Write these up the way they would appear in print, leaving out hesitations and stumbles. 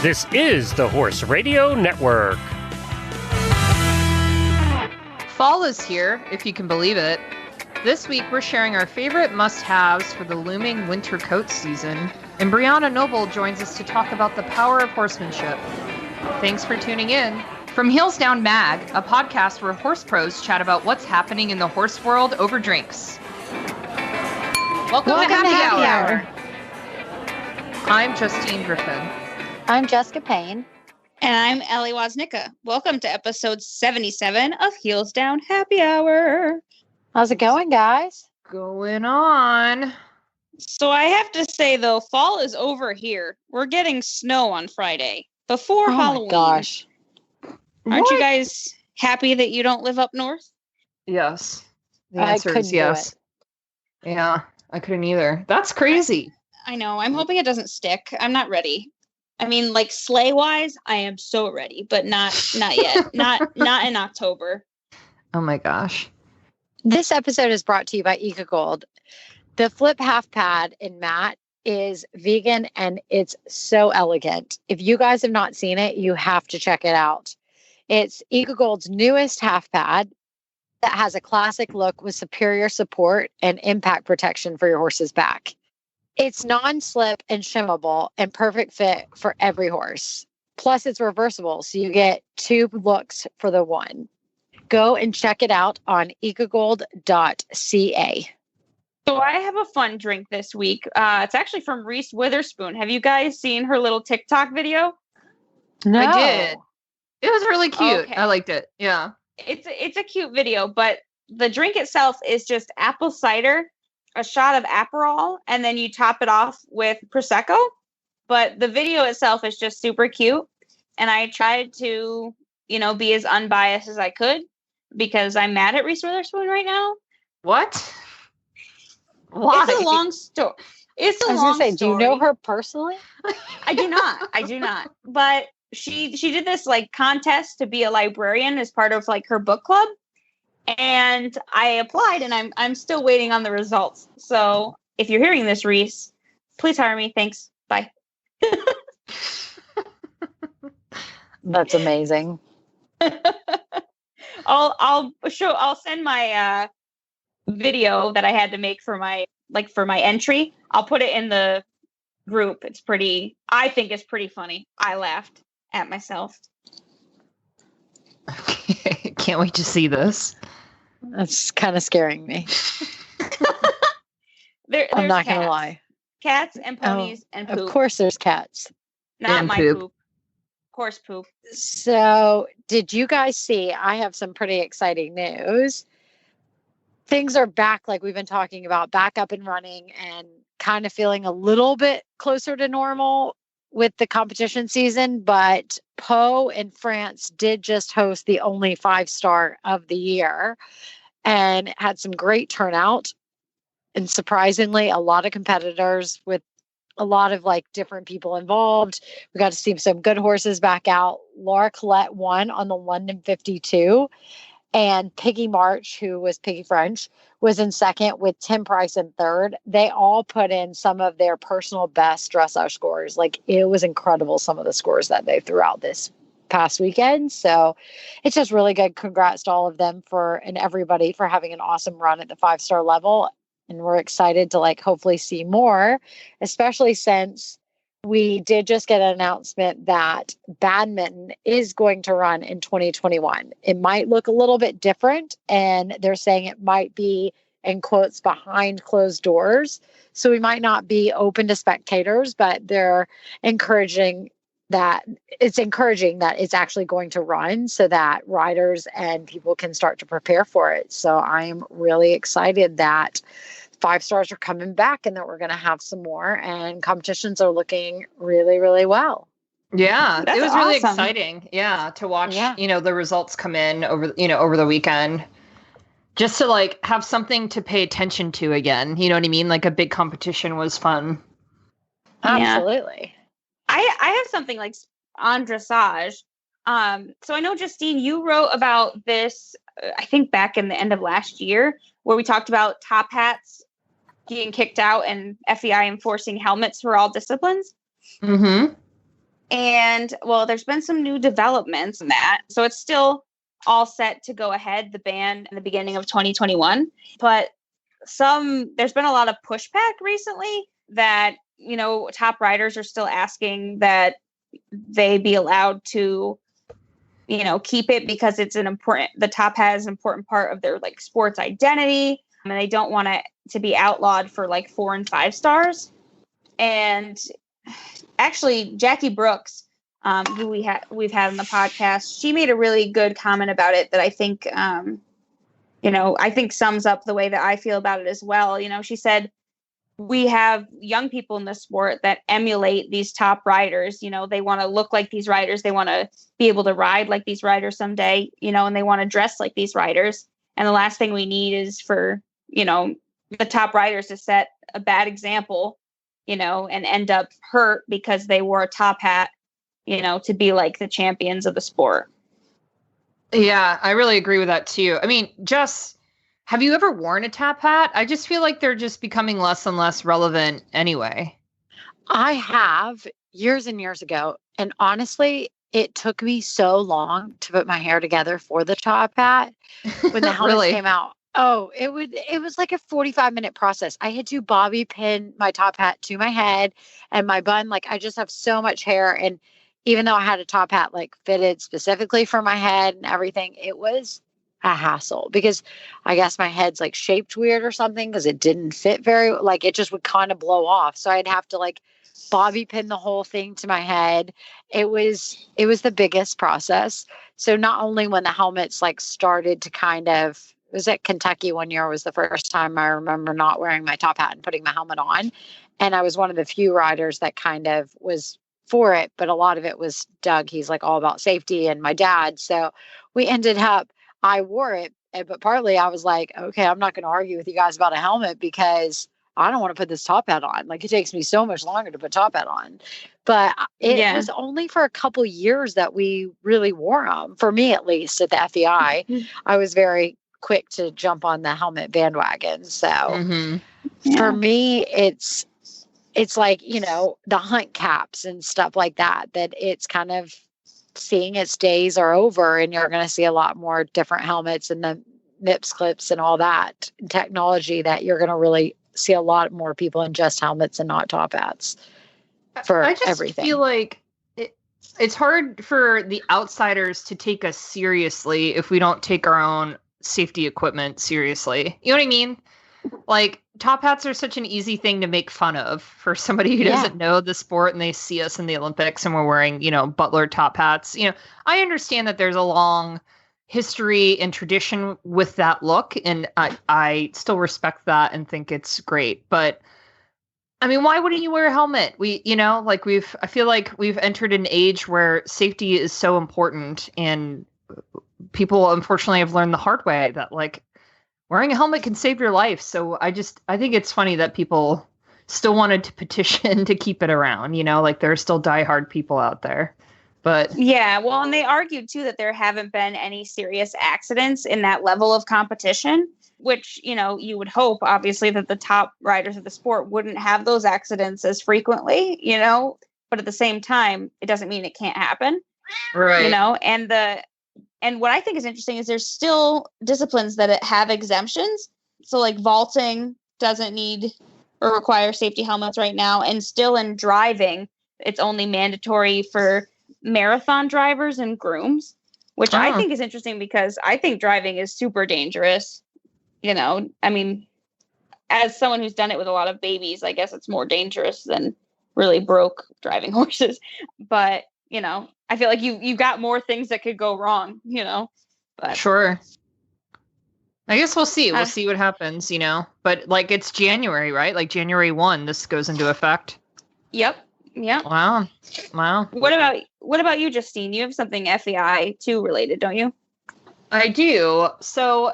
This is the Horse Radio Network. Fall is here, if you can believe it. This week, we're sharing our favorite must-haves for the looming winter coat season, and Brianna Noble joins us to talk about the power of horsemanship. Thanks for tuning in. From Heels Down Mag, a podcast where horse pros chat about what's happening in the horse world over drinks. Welcome to Happy Hour. I'm Justine Griffin. I'm Jessica Payne. And I'm Ellie Woznicka. Welcome to episode 77 of Heels Down Happy Hour. How's it going, guys? Going on. So I have to say, though, fall is over here. We're getting snow on Friday before Halloween. My gosh. Aren't you guys happy that you don't live up north? Yes. The answer is yes. Yeah, I couldn't either. That's crazy. I know. I'm hoping it doesn't stick. I'm not ready. I mean, like sleigh-wise, I am so ready, but not yet. not in October. Oh my gosh. This episode is brought to you by EcoGold. The Flip Half Pad in matte is vegan and it's so elegant. If you guys have not seen it, you have to check it out. It's EcoGold's newest half pad that has a classic look with superior support and impact protection for your horse's back. It's non-slip and shimmable and perfect fit for every horse. Plus, it's reversible, so you get two looks for the one. Go and check it out on ecogold.ca. So I have a fun drink this week. It's actually from Reese Witherspoon. Have you guys seen her little TikTok video? No. I did. It was really cute. Okay. I liked it. Yeah. It's a cute video, but the drink itself is just apple cider, a shot of Aperol, and then you top it off with Prosecco. But the video itself is just super cute. And I tried to, be as unbiased as I could because I'm mad at Reese Witherspoon right now. What? Why? It's a long story. I was going to say, do you know her personally? I do not. But she did this like contest to be a librarian as part of like her book club. And I applied and I'm still waiting on the results. So if you're hearing this, Reese, please hire me. Thanks. Bye. That's amazing. I'll send my video that I had to make for my entry. I'll put it in the group. I think it's pretty funny. I laughed at myself. Okay. Can't wait to see this. That's kind of scaring me. I'm not going to lie. Cats and ponies and poop. Of course there's cats. Not and my poop. Horse poop. So did you guys see, I have some pretty exciting news. Things are back, like we've been talking about, back up and running and kind of feeling a little bit closer to normal with the competition season. But Pau in France did just host the only 5-star of the year and had some great turnout. And surprisingly, a lot of competitors with a lot of like different people involved. We got to see some good horses back out. Laura Collette won on the London 52. And Piggy March, who was Piggy French, was in second with Tim Price in third. They all put in some of their personal best dressage scores. Like, it was incredible, some of the scores that they threw out this past weekend. So it's just really good. Congrats to all of them and everybody for having an awesome run at the 5-star level. And we're excited to hopefully see more, especially since we did just get an announcement that badminton is going to run in 2021. It might look a little bit different, and they're saying it might be, in quotes, behind closed doors. So we might not be open to spectators, but they're encouraging that it's actually going to run so that riders and people can start to prepare for it. So I'm really excited that 5-stars are coming back and that we're going to have some more, and competitions are looking really, really well. Yeah, That's it was really awesome. exciting. Yeah, to watch, the results come in over the weekend, just to have something to pay attention to again. You know what I mean? Like a big competition was fun. Absolutely. I have something on dressage. So I know, Justine, you wrote about this, I think back in the end of last year, where we talked about top hats getting kicked out and FEI enforcing helmets for all disciplines. Mm-hmm. And well, there's been some new developments in that. So it's still all set to go ahead, the ban in the beginning of 2021. But there's been a lot of pushback recently that, top riders are still asking that they be allowed to, keep it because the top hat is an important part of their like sports identity. And they don't want it to be outlawed for like 4 and 5 stars. And actually, Jackie Brooks, who we've had on the podcast, she made a really good comment about it that I think, I think sums up the way that I feel about it as well. She said, we have young people in the sport that emulate these top riders. They want to look like these riders. They want to be able to ride like these riders someday, and they want to dress like these riders. And the last thing we need is for, the top riders to set a bad example, and end up hurt because they wore a top hat, to be like the champions of the sport. Yeah, I really agree with that too. I mean, Jess, have you ever worn a top hat? I just feel like they're just becoming less and less relevant anyway. I have years and years ago. And honestly, it took me so long to put my hair together for the top hat when the helmets Really? came out. Oh, it was like a 45-minute process. I had to bobby pin my top hat to my head and my bun. Like, I just have so much hair. And even though I had a top hat like fitted specifically for my head and everything, it was a hassle because I guess my head's like shaped weird or something because it didn't fit like it just would kind of blow off. So I'd have to like bobby pin the whole thing to my head. It was the biggest process. So not only when the helmets like started to kind of, it was at Kentucky one year was the first time I remember not wearing my top hat and putting my helmet on. And I was one of the few riders that kind of was for it, but a lot of it was Doug. He's like all about safety and my dad. So we ended up, I wore it, but partly I was like, okay, I'm not going to argue with you guys about a helmet because I don't want to put this top hat on. Like it takes me so much longer to put top hat on. But it was only for a couple years that we really wore them, for me at least at the FEI. I was very quick to jump on the helmet bandwagon. So for me, it's like, the hunt caps and stuff like that it's kind of seeing its days are over and you're going to see a lot more different helmets and the MIPS clips and all that technology that you're going to really see a lot more people in just helmets and not top hats for everything. I feel like it's hard for the outsiders to take us seriously if we don't take our own safety equipment seriously. You know what I mean? Like top hats are such an easy thing to make fun of for somebody who doesn't know the sport and they see us in the Olympics and we're wearing, Butler top hats. I understand that there's a long history and tradition with that look, and I still respect that and think it's great. But I mean, why wouldn't you wear a helmet? I feel like we've entered an age where safety is so important, and people unfortunately have learned the hard way that like wearing a helmet can save your life. So I think it's funny that people still wanted to petition to keep it around, like there are still diehard people out there. But yeah, well, and they argued too that there haven't been any serious accidents in that level of competition, which, you would hope obviously that the top riders of the sport wouldn't have those accidents as frequently, but at the same time, it doesn't mean it can't happen. Right. And what I think is interesting is there's still disciplines that have exemptions. So like vaulting doesn't need or require safety helmets right now. And still in driving, it's only mandatory for marathon drivers and grooms, which I think is interesting because I think driving is super dangerous. I mean, as someone who's done it with a lot of babies, I guess it's more dangerous than really broke driving horses. But, I feel like you got more things that could go wrong, but sure. I guess we'll see. We'll see what happens, but like it's January, right? Like January 1, this goes into effect. Yep. Wow. What about you, Justine? You have something FEI 2 related, don't you? I do. So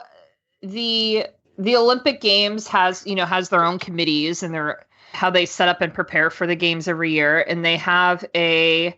the Olympic Games has their own committees and how they set up and prepare for the games every year. And they have a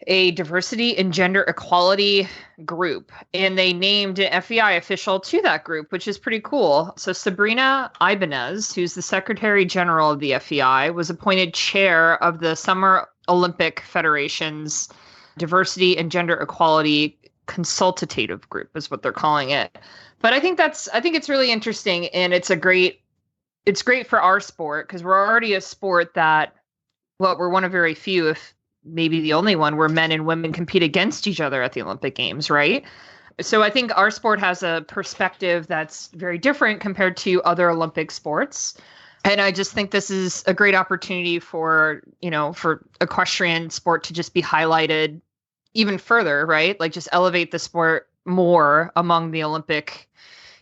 diversity and gender equality group, and they named an FEI official to that group, which is pretty cool. So Sabrina Ibanez, who's the Secretary General of the FEI, was appointed chair of the Summer Olympic Federation's Diversity and Gender Equality Consultative Group is what they're calling it. But I think it's really interesting, and it's great for our sport because we're already a sport that, well, we're one of very few, if maybe the only one, where men and women compete against each other at the Olympic Games, right? So I think our sport has a perspective that's very different compared to other Olympic sports. And I just think this is a great opportunity for equestrian sport to just be highlighted even further, right? Like just elevate the sport more among the Olympic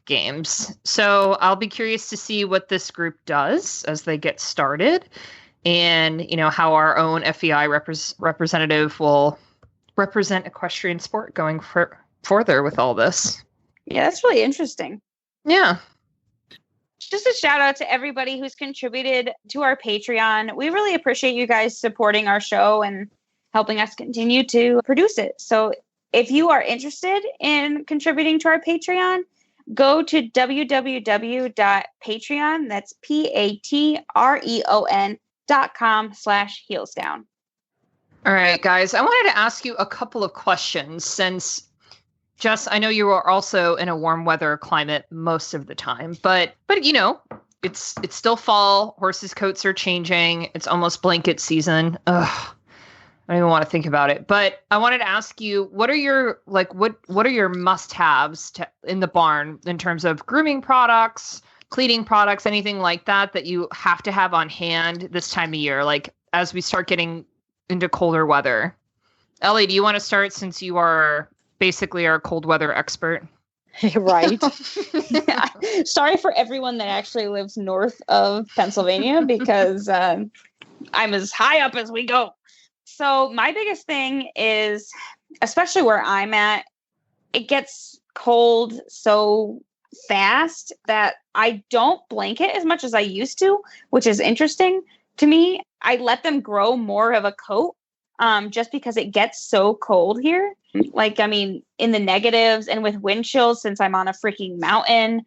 Games. So I'll be curious to see what this group does as they get started, and how our own FEI representative will represent equestrian sport going further with all this. Yeah, that's really interesting. Yeah. Just a shout out to everybody who's contributed to our Patreon. We really appreciate you guys supporting our show and helping us continue to produce it. So if you are interested in contributing to our Patreon, go to www.patreon, that's patreon.com/heelsdown. All right, guys, I wanted to ask you a couple of questions since, Jess, I know you are also in a warm weather climate most of the time, but it's still fall. Horses' coats are changing. It's almost blanket season. Ugh, I don't even want to think about it. But I wanted to ask you, what are your must-haves in the barn in terms of grooming products, cleaning products, anything like that you have to have on hand this time of year, like as we start getting into colder weather? Ellie, do you want to start since you are basically our cold weather expert? Right. Yeah. Sorry for everyone that actually lives north of Pennsylvania because I'm as high up as we go. So my biggest thing is, especially where I'm at, it gets cold so fast that I don't blanket as much as I used to, which is interesting to me. I let them grow more of a coat just because it gets so cold here. Like, I mean, in the negatives and with wind chills, since I'm on a freaking mountain,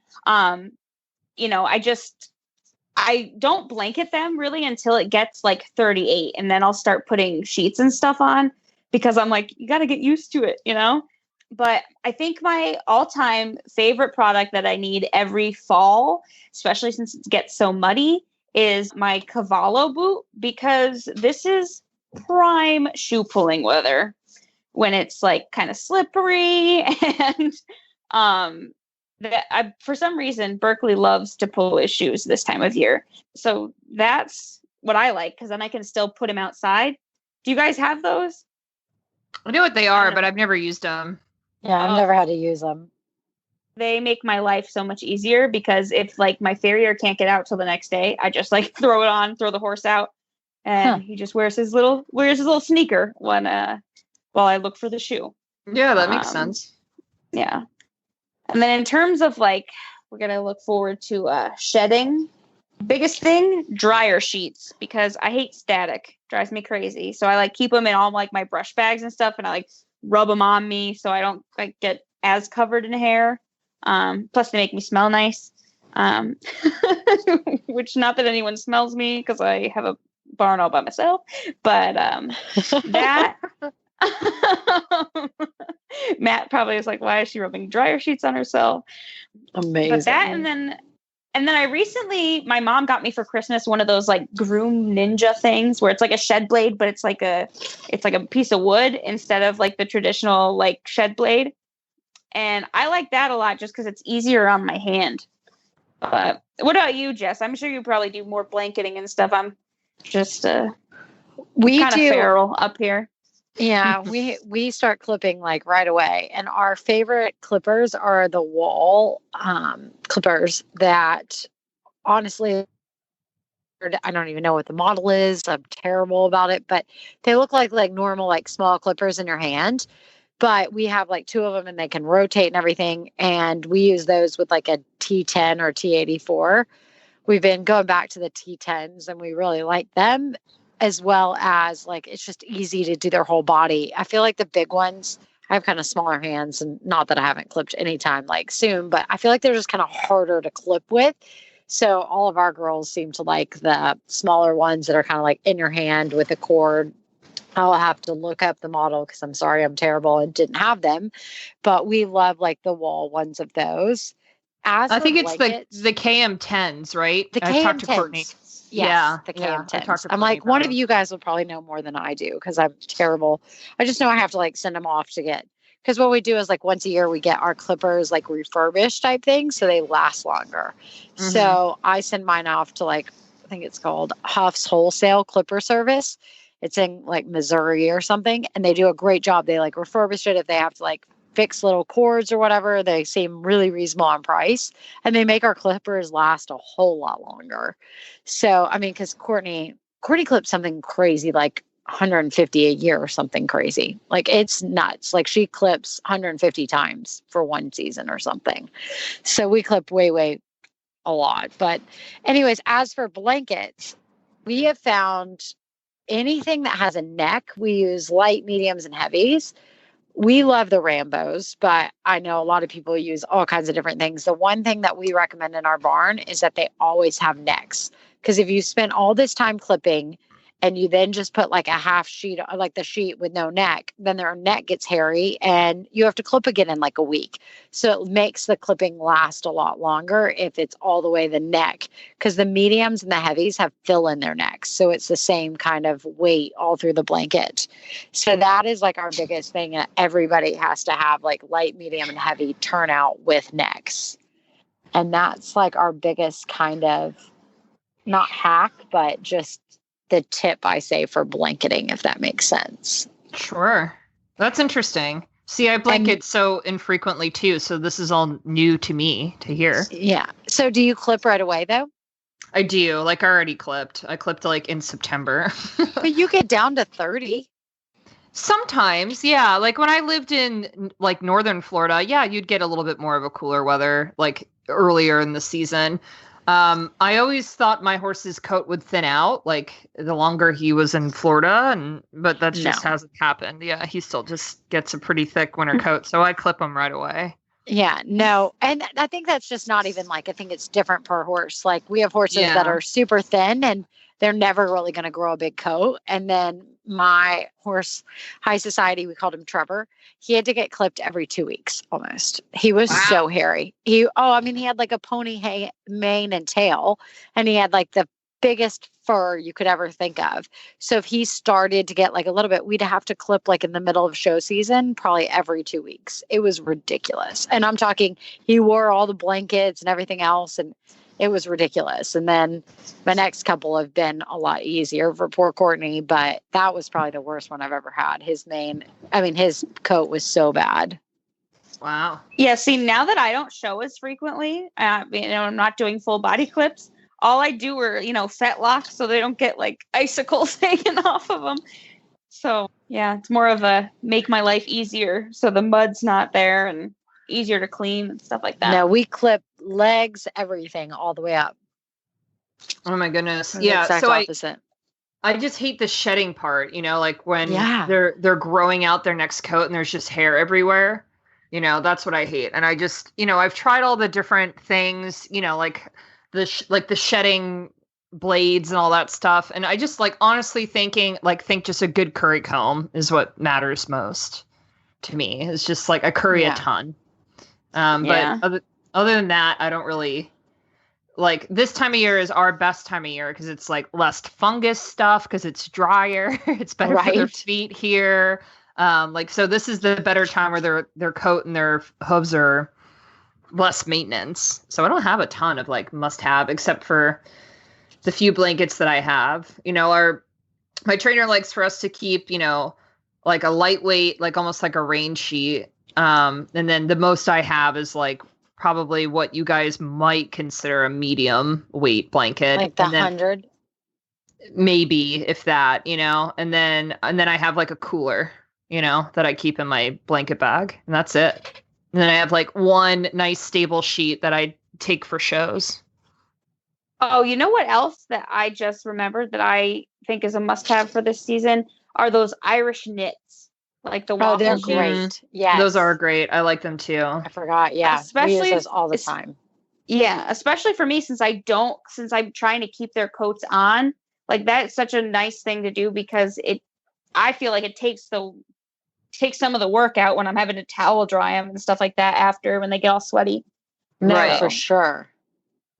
I don't blanket them really until it gets like 38. And then I'll start putting sheets and stuff on because I'm like, you got to get used to it, But I think my all-time favorite product that I need every fall, especially since it gets so muddy, is my Cavallo boot, because this is prime shoe pulling weather when it's like kind of slippery. And for some reason, Berkeley loves to pull his shoes this time of year. So that's what I like, because then I can still put them outside. Do you guys have those? I know what they are, but I've never used them. Yeah, I've never had to use them. They make my life so much easier because if like my farrier can't get out till the next day, I just like throw it on, throw the horse out, and he just wears his little sneaker while I look for the shoe. Yeah, that makes sense. Yeah. And then in terms of like, we're going to look forward to shedding. Biggest thing, dryer sheets, because I hate static. Drives me crazy. So I like keep them in all like my brush bags and stuff, and I like rub them on me so I don't like get as covered in hair. Plus they make me smell nice. Which not that anyone smells me because I have a barn all by myself, but that Matt probably is like, why is she rubbing dryer sheets on herself? Amazing. But that, and then I recently, my mom got me for Christmas one of those like Groom Ninja things where it's like a shed blade, but it's like a piece of wood instead of like the traditional like shed blade. And I like that a lot just because it's easier on my hand. But what about you, Jess? I'm sure you probably do more blanketing and stuff. I'm just we kind of do feral up here. Yeah, we start clipping like right away. And our favorite clippers are the wall clippers that honestly, I don't even know what the model is. I'm terrible about it, but they look like normal, like small clippers in your hand. But we have like two of them and they can rotate and everything. And we use those with like a T10 or T84. We've been going back to the T10s and we really like them, as well as like it's just easy to do their whole body. I feel like the big ones, I have kind of smaller hands, and not that I haven't clipped anytime like soon, but I feel like they're just kind of harder to clip with. So all of our girls seem to like the smaller ones that are kind of like in your hand with a cord. I'll have to look up the model because I'm sorry, I'm terrible and didn't have them. But we love like the wall ones of those. As I for think it's blankets, the KM10s, right? the I've talked to Courtney. KM10s. Yeah, Yes, the yeah. I've talked KM10s. to I'm Courtney like, one about of them. you guys will probably know more than I do because I'm terrible. I just know I have to like send them off to get, because what we do is like once a year we get our clippers like refurbished type thing so they last longer. So I send mine off to like, I think it's called Huff's Wholesale Clipper Service. It's in like Missouri or something, and they do a great job. They like refurbish it if they have to like fix little cords or whatever. They seem really reasonable on price, and they make our clippers last a whole lot longer. So I mean, because Courtney clips something crazy like 150 a year or something crazy. Like it's nuts. Like she clips 150 times for one season or something. So we clip way a lot. But anyways, as for blankets, we have found anything that has a neck. We use light, mediums, and heavies. We love the Rambos, but I know a lot of people use all kinds of different things. The one thing that we recommend in our barn is that they always have necks. Because if you spend all this time clipping and you then just put like a half sheet, like the sheet with no neck, then their neck gets hairy and you have to clip again in like a week. So it makes the clipping last a lot longer if it's all the way the neck, because the mediums and the heavies have fill in their necks. So it's the same kind of weight all through the blanket. So that is like our biggest thing. Everybody has to have like light, medium, and heavy turnout with necks. And that's like our biggest kind of, not hack, but just the tip I say for blanketing, if that makes sense. Sure. That's interesting. See, I blanket so infrequently too, so this is all new to me to hear. Yeah. So do you clip right away though? I do. Like I already clipped. I clipped like in September. But you get down to 30. Sometimes, yeah. Like when I lived in like northern Florida, yeah, you'd get a little bit more of a cooler weather like earlier in the season. I always thought my horse's coat would thin out, like the longer he was in Florida, but that just hasn't happened. Yeah, he still just gets a pretty thick winter coat, so I clip him right away. Yeah, no. And I think that's just not even like, I think it's different per horse. Like we have horses that are super thin and they're never really going to grow a big coat. And then my horse, High Society, we called him Trevor. He had to get clipped every 2 weeks almost. He was so hairy. He had like a pony mane and tail, and he had like the biggest fur you could ever think of. So if he started to get like a little bit, we'd have to clip like in the middle of show season, probably every 2 weeks. It was ridiculous. And I'm talking, he wore all the blankets and everything else, and it was ridiculous. And then the next couple have been a lot easier for poor Courtney, but that was probably the worst one I've ever had. His coat was so bad. Wow. Yeah, see, now that I don't show as frequently, I'm not doing full body clips. All I do are, fetlocks so they don't get like icicles hanging off of them. So yeah, it's more of a make my life easier so the mud's not there and easier to clean and stuff like that. No, we clip legs, everything all the way up. Oh my goodness. Yeah. So opposite. I just hate the shedding part, like when they're growing out their next coat and there's just hair everywhere. That's what I hate. And I just, I've tried all the different things, like the shedding blades and all that stuff. And I just honestly think just a good curry comb is what matters most to me. It's just I curry a ton. But other than that, I don't really this time of year is our best time of year because it's less fungus stuff because it's drier. It's better for their feet here. So this is the better time where their coat and their hooves are less maintenance. So I don't have a ton of must have except for the few blankets that I have. My trainer likes for us to keep, a lightweight, almost like a rain sheet. And then the most I have is probably what you guys might consider a medium weight blanket. Like the 100? Maybe if that, and then I have a cooler, that I keep in my blanket bag, and that's it. And then I have one nice stable sheet that I take for shows. Oh, you know what else that I just remembered that I think is a must-have for this season are those Irish knits, like the waffle. Oh, they're sheets. great. Yeah, those are great. I like them too. I forgot. Yeah, especially we use those all the time. Yeah, especially for me since I'm trying to keep their coats on. That's such a nice thing to do because I feel like it takes some of the work out when I'm having to towel dry them and stuff like that after when they get all sweaty. No, Right. for sure.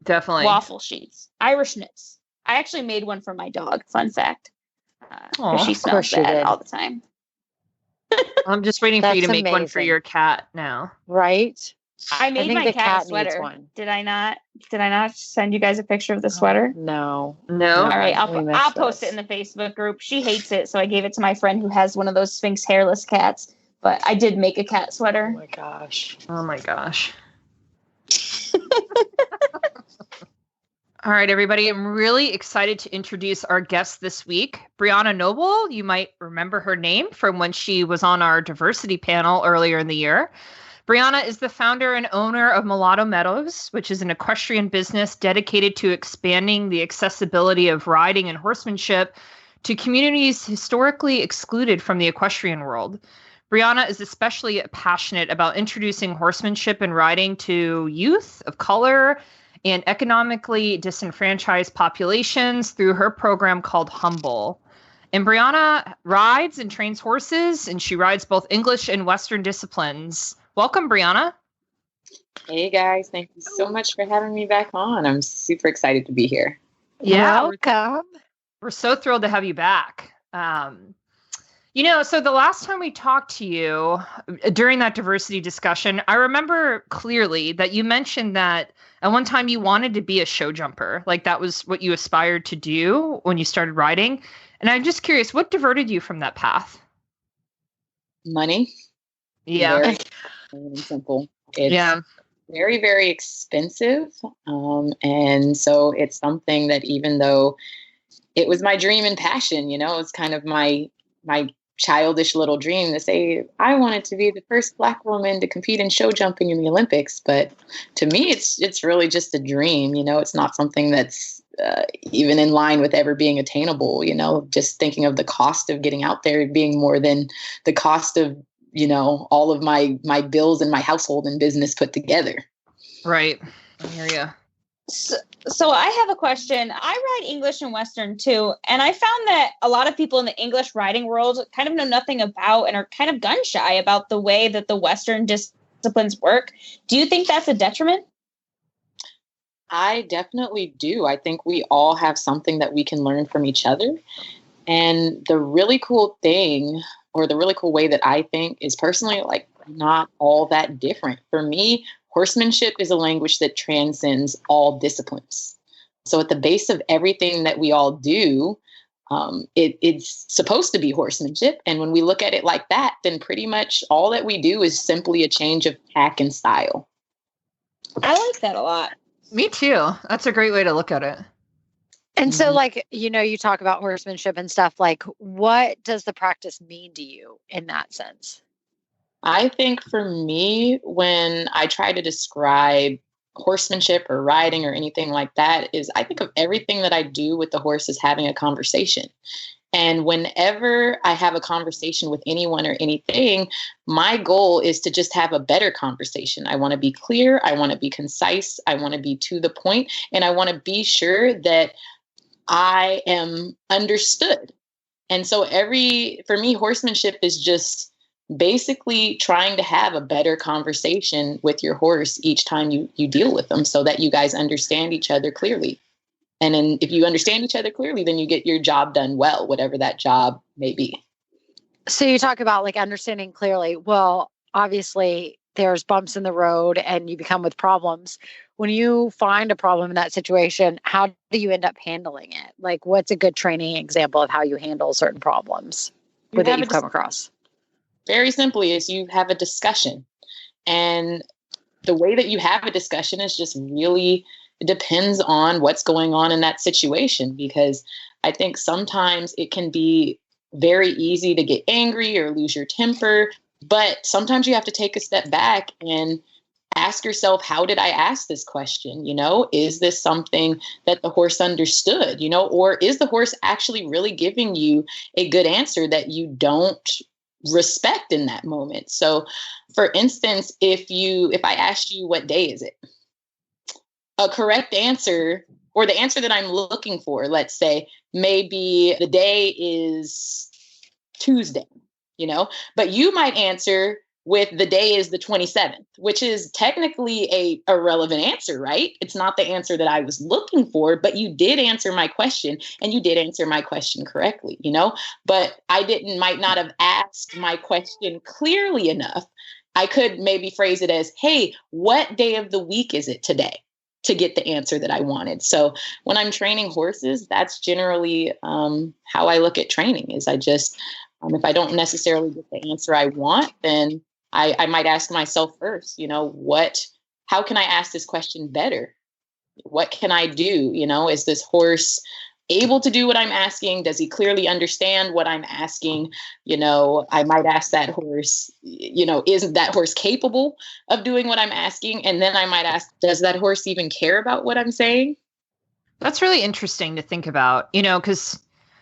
Definitely. Waffle sheets. Irish knits. I actually made one for my dog. Fun fact. Aw, She of course smells you bad did. all the time. I'm just waiting for you to That's make one for amazing. your cat now. Right? I made think my the cat a cat needs sweater. one. Did I not send you guys a picture of the sweater? No. No? All right, we missed I'll post this. it in the Facebook group. She hates it, so I gave it to my friend who has one of those Sphinx hairless cats. But I did make a cat Oh sweater. my gosh. Oh my gosh. All right, everybody. I'm really excited to introduce our guest this week, Brianna Noble. You might remember her name from when she was on our diversity panel earlier in the year. Brianna is the founder and owner of Mulatto Meadows, which is an equestrian business dedicated to expanding the accessibility of riding and horsemanship to communities historically excluded from the equestrian world. Brianna is especially passionate about introducing horsemanship and riding to youth of color and economically disenfranchised populations through her program called Humble. And Brianna rides and trains horses, and she rides both English and Western disciplines. Welcome, Brianna. Hey guys, thank you so much for having me back on. I'm super excited to be here. Yeah, Welcome. we're so thrilled to have you back. So the last time we talked to you during that diversity discussion, I remember clearly that you mentioned that at one time you wanted to be a show jumper. Like that was what you aspired to do when you started riding. And I'm just curious, what diverted you from that path? Money. Yeah. Very plain and simple. It's very, very expensive. And so it's something that even though it was my dream and passion, it's kind of my childish little dream to say I wanted to be the first Black woman to compete in show jumping in the Olympics. But to me, it's really just a dream. It's not something that's even in line with ever being attainable. Just thinking of the cost of getting out there being more than the cost of all of my bills and my household and business put together. Right. I hear you. So I have a question. I ride English and Western too, and I found that a lot of people in the English riding world kind of know nothing about and are kind of gun shy about the way that the Western disciplines work. Do you think that's a detriment? I definitely do. I think we all have something that we can learn from each other. And the really cool thing, or the really cool way that I think is personally like not all that different. For me, horsemanship is a language that transcends all disciplines. So at the base of everything that we all do, it's supposed to be horsemanship. And when we look at it like that, then pretty much all that we do is simply a change of tack and style. I like that a lot. Me too. That's a great way to look at it. And so, like, you talk about horsemanship and stuff. Like, what does the practice mean to you in that sense? I think for me, when I try to describe horsemanship or riding or anything like that, is I think of everything that I do with the horse as having a conversation. And whenever I have a conversation with anyone or anything, my goal is to just have a better conversation. I want to be clear. I want to be concise. I want to be to the point. And I want to be sure that I am understood. And so for me, horsemanship is just basically trying to have a better conversation with your horse each time you deal with them so that you guys understand each other clearly. And then if you understand each other clearly, then you get your job done well, whatever that job may be. So you talk about like understanding clearly. Well, obviously there's bumps in the road and you become with problems. When you find a problem in that situation, how do you end up handling it? Like, what's a good training example of how you handle certain problems that you've come across? Very simply is you have a discussion. And the way that you have a discussion is just really, it depends on what's going on in that situation, because I think sometimes it can be very easy to get angry or lose your temper, but sometimes you have to take a step back and ask yourself, how did I ask this question? Is this something that the horse understood, or is the horse actually really giving you a good answer that you don't respect in that moment? So for instance, if I asked you, what day is it? A correct answer, or the answer that I'm looking for, let's say, maybe the day is Tuesday, but you might answer with the day is the 27th, which is technically a irrelevant answer, right? It's not the answer that I was looking for, but you did answer my question, and you did answer my question correctly, but might not have asked my question clearly enough. I could maybe phrase it as, hey, what day of the week is it today? To get the answer that I wanted. So when I'm training horses, that's generally how I look at training is I just, if I don't necessarily get the answer I want, then I might ask myself first, how can I ask this question better? What can I do? Is this horse able to do what I'm asking? Does he clearly understand what I'm asking? I might ask that horse, isn't that horse capable of doing what I'm asking? And then I might ask, does that horse even care about what I'm saying? That's really interesting to think about, because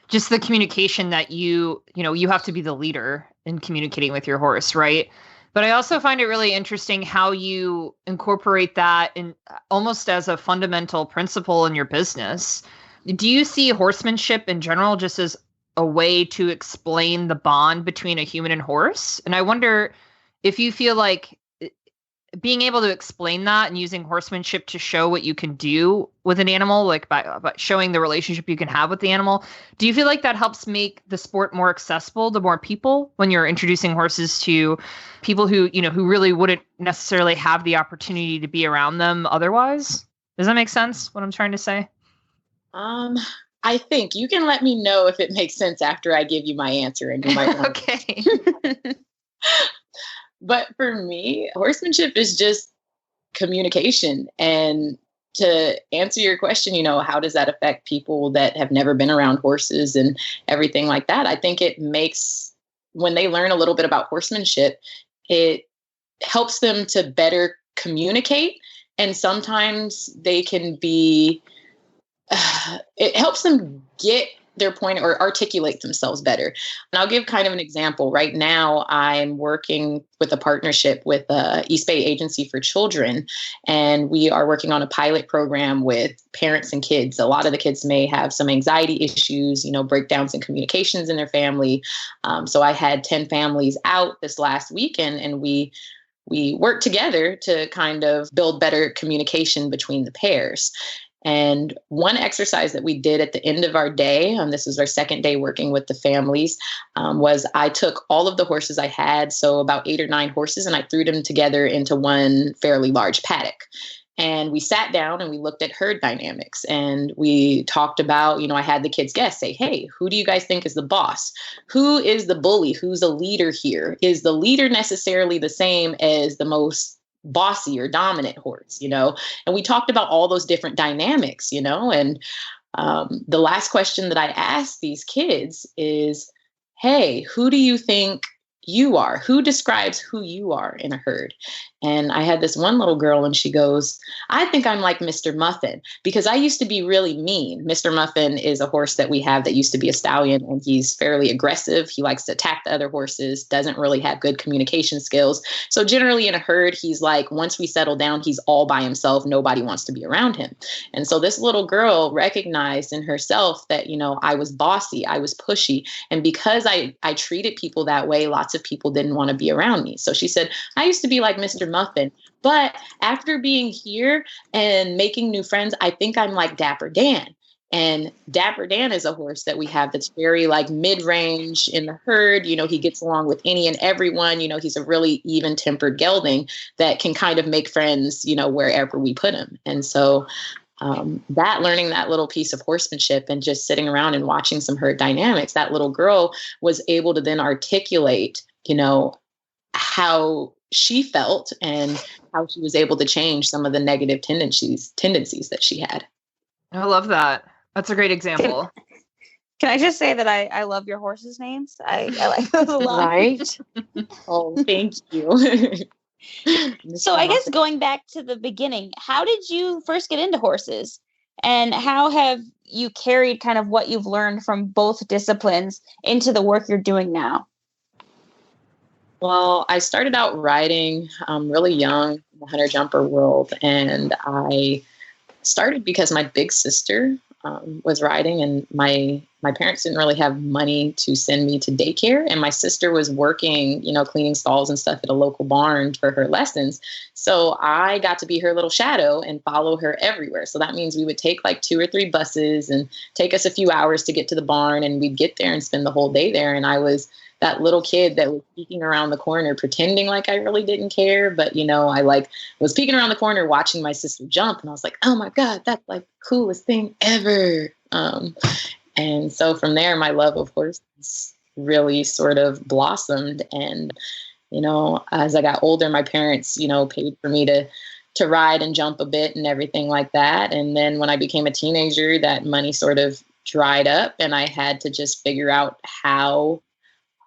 just the communication that you have to be the leader in communicating with your horse, right? But I also find it really interesting how you incorporate that in almost as a fundamental principle in your business. Do you see horsemanship in general just as a way to explain the bond between a human and horse? And I wonder if you feel like being able to explain that and using horsemanship to show what you can do with an animal, like by showing the relationship you can have with the animal, do you feel like that helps make the sport more accessible to more people when you're introducing horses to people who really wouldn't necessarily have the opportunity to be around them otherwise? Does that make sense, what I'm trying to say? I think you can let me know if it makes sense after I give you my answer, and you might want Okay. But for me, horsemanship is just communication. And to answer your question, how does that affect people that have never been around horses and everything like that? I think it makes, when they learn a little bit about horsemanship, it helps them to better communicate. And sometimes they can be, it helps them get their point or articulate themselves better. And I'll give kind of an example. Right now, I'm working with a partnership with East Bay Agency for Children, and we are working on a pilot program with parents and kids. A lot of the kids may have some anxiety issues, breakdowns in communications in their family. So I had 10 families out this last weekend, and we worked together to kind of build better communication between the pairs. And one exercise that we did at the end of our day, and this was our second day working with the families, was I took all of the horses I had, so about 8 or 9 horses, and I threw them together into one fairly large paddock. And we sat down and we looked at herd dynamics, and we talked about, I had the kids guess, say, hey, who do you guys think is the boss? Who is the bully? Who's a leader here? Is the leader necessarily the same as the most bossy or dominant horse, and we talked about all those different dynamics, and the last question that I asked these kids is, hey, who do you think you are? Who describes who you are in a herd? And I had this one little girl, and she goes, I think I'm like Mr. Muffin, because I used to be really mean. Mr. Muffin is a horse that we have that used to be a stallion, and he's fairly aggressive. He likes to attack the other horses, doesn't really have good communication skills. So generally in a herd, he's like, once we settle down, he's all by himself. Nobody wants to be around him. And so this little girl recognized in herself that, I was bossy, I was pushy. And because I treated people that way, lots of people didn't want to be around me. So she said, I used to be like Mr. Muffin, but after being here and making new friends, I think I'm like Dapper Dan. And Dapper Dan is a horse that we have that's very like mid-range in the herd. He gets along with any and everyone. He's a really even-tempered gelding that can kind of make friends, wherever we put him. And so that learning that little piece of horsemanship and just sitting around and watching some herd dynamics, that little girl was able to then articulate, how she felt and how she was able to change some of the negative tendencies that she had. I love that. That's a great example. Can I just say that I love your horses' names? I like those a lot. Right? Oh, thank you. So I guess going back to the beginning, how did you first get into horses? And how have you carried kind of what you've learned from both disciplines into the work you're doing now? Well, I started out riding really young in the hunter jumper world, and I started because my big sister was riding, and my my parents didn't really have money to send me to daycare. And my sister was working, cleaning stalls and stuff at a local barn for her lessons. So I got to be her little shadow and follow her everywhere. So that means we would take like 2 or 3 buses and take us a few hours to get to the barn, and we'd get there and spend the whole day there. And I was that little kid that was peeking around the corner, pretending like I really didn't care. But, I was peeking around the corner, watching my sister jump. And I was like, oh my God, that's like the coolest thing ever. And so from there, my love of horses really sort of blossomed. And, as I got older, my parents, paid for me to ride and jump a bit and everything like that. And then when I became a teenager, that money sort of dried up, and I had to just figure out how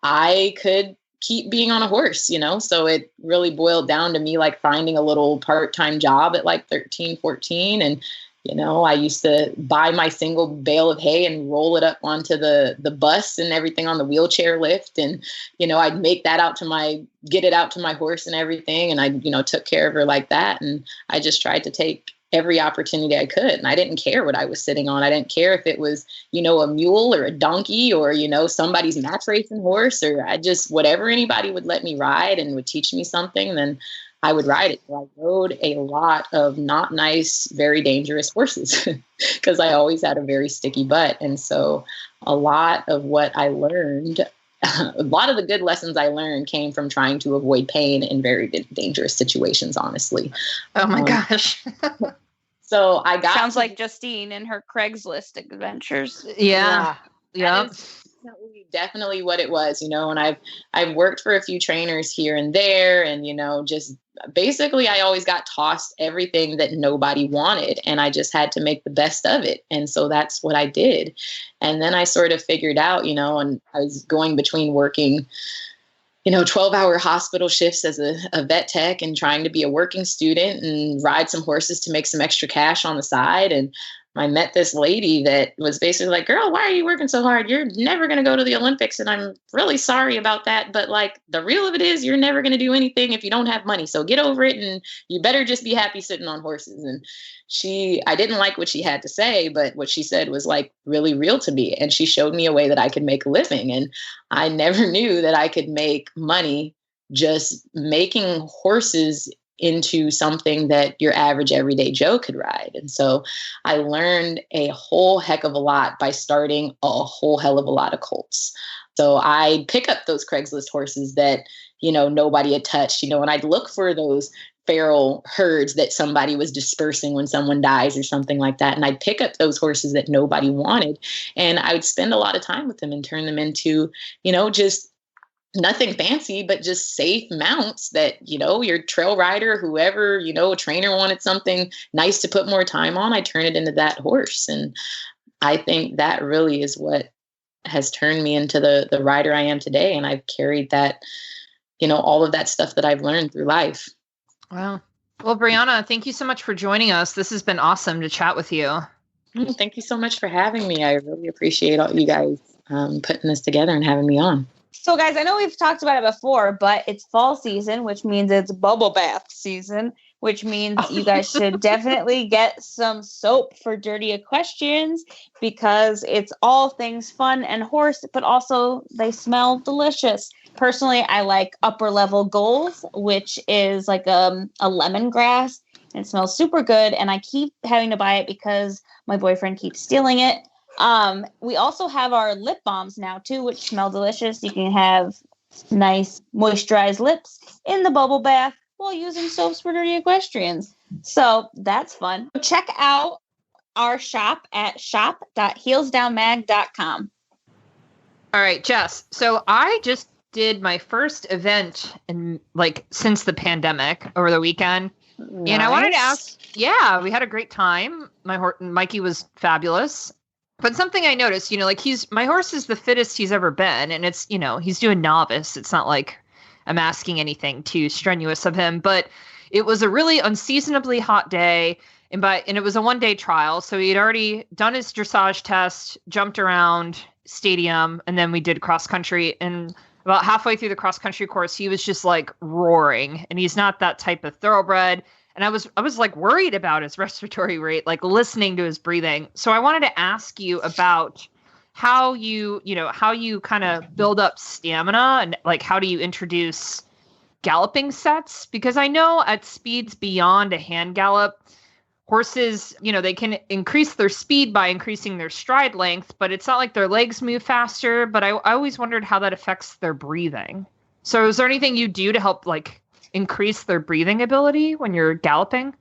I could keep being on a horse, So it really boiled down to me like finding a little part-time job at like 13, 14. And, I used to buy my single bale of hay and roll it up onto the bus and everything on the wheelchair lift. And, I'd make that get it out to my horse and everything. And I, took care of her like that. And I just tried to take every opportunity I could. And I didn't care what I was sitting on. I didn't care if it was, a mule or a donkey or, somebody's match racing horse, or whatever anybody would let me ride and would teach me something, then I would ride it. So I rode a lot of not nice, very dangerous horses because I always had a very sticky butt. And so a lot of what I learned, a lot of the good lessons I learned came from trying to avoid pain in very dangerous situations, honestly. Oh my gosh. So I got sounds like Justine and her Craigslist adventures. Yeah. That is definitely what it was, and I've worked for a few trainers here and there, and, just basically I always got tossed everything that nobody wanted, and I just had to make the best of it. And so that's what I did. And then I sort of figured out, and I was going between working 12-hour hospital shifts as a vet tech and trying to be a working student and ride some horses to make some extra cash on the side. And I met this lady that was basically like, girl, why are you working so hard? You're never going to go to the Olympics. And I'm really sorry about that. But like the real of it is you're never going to do anything if you don't have money. So get over it. And you better just be happy sitting on horses. And I didn't like what she had to say, but what she said was like really real to me. And she showed me a way that I could make a living. And I never knew that I could make money just making horses into something that your average everyday Joe could ride. And so I learned a whole heck of a lot by starting a whole hell of a lot of colts. So I'd pick up those Craigslist horses that, nobody had touched, and I'd look for those feral herds that somebody was dispersing when someone dies or something like that. And I'd pick up those horses that nobody wanted. And I would spend a lot of time with them and turn them into, just nothing fancy, but just safe mounts that, your trail rider, whoever, a trainer wanted something nice to put more time on, I turn it into that horse. And I think that really is what has turned me into the rider I am today. And I've carried that, all of that stuff that I've learned through life. Wow. Well, Brianna, thank you so much for joining us. This has been awesome to chat with you. Thank you so much for having me. I really appreciate all you guys putting this together and having me on. So guys, I know we've talked about it before, but it's fall season, which means it's bubble bath season, which means you guys should definitely get some soap for dirty equestrians because it's all things fun and horse, but also they smell delicious. Personally, I like Upper Level Goals, which is like a lemongrass. It smells super good, and I keep having to buy it because my boyfriend keeps stealing it. We also have our lip balms now too, which smell delicious. You can have nice moisturized lips in the bubble bath while using soaps for dirty equestrians. So that's fun. Check out our shop at shop.heelsdownmag.com. All right, Jess. So I just did my first event since the pandemic over the weekend. Nice. And I wanted to ask, we had a great time. Mikey was fabulous. But something I noticed, my horse is the fittest he's ever been. And it's, he's doing novice. It's not like I'm asking anything too strenuous of him. But it was a really unseasonably hot day. And it was a 1-day trial. So he had already done his dressage test, jumped around stadium, and then we did cross country. And about halfway through the cross country course, he was just like roaring. And he's not that type of thoroughbred. And I was like worried about his respiratory rate, like listening to his breathing. So I wanted to ask you about how how you kind of build up stamina, and like how do you introduce galloping sets? Because I know at speeds beyond a hand gallop, horses, they can increase their speed by increasing their stride length, but it's not like their legs move faster. But I always wondered how that affects their breathing. So is there anything you do to help like increase their breathing ability when you're galloping?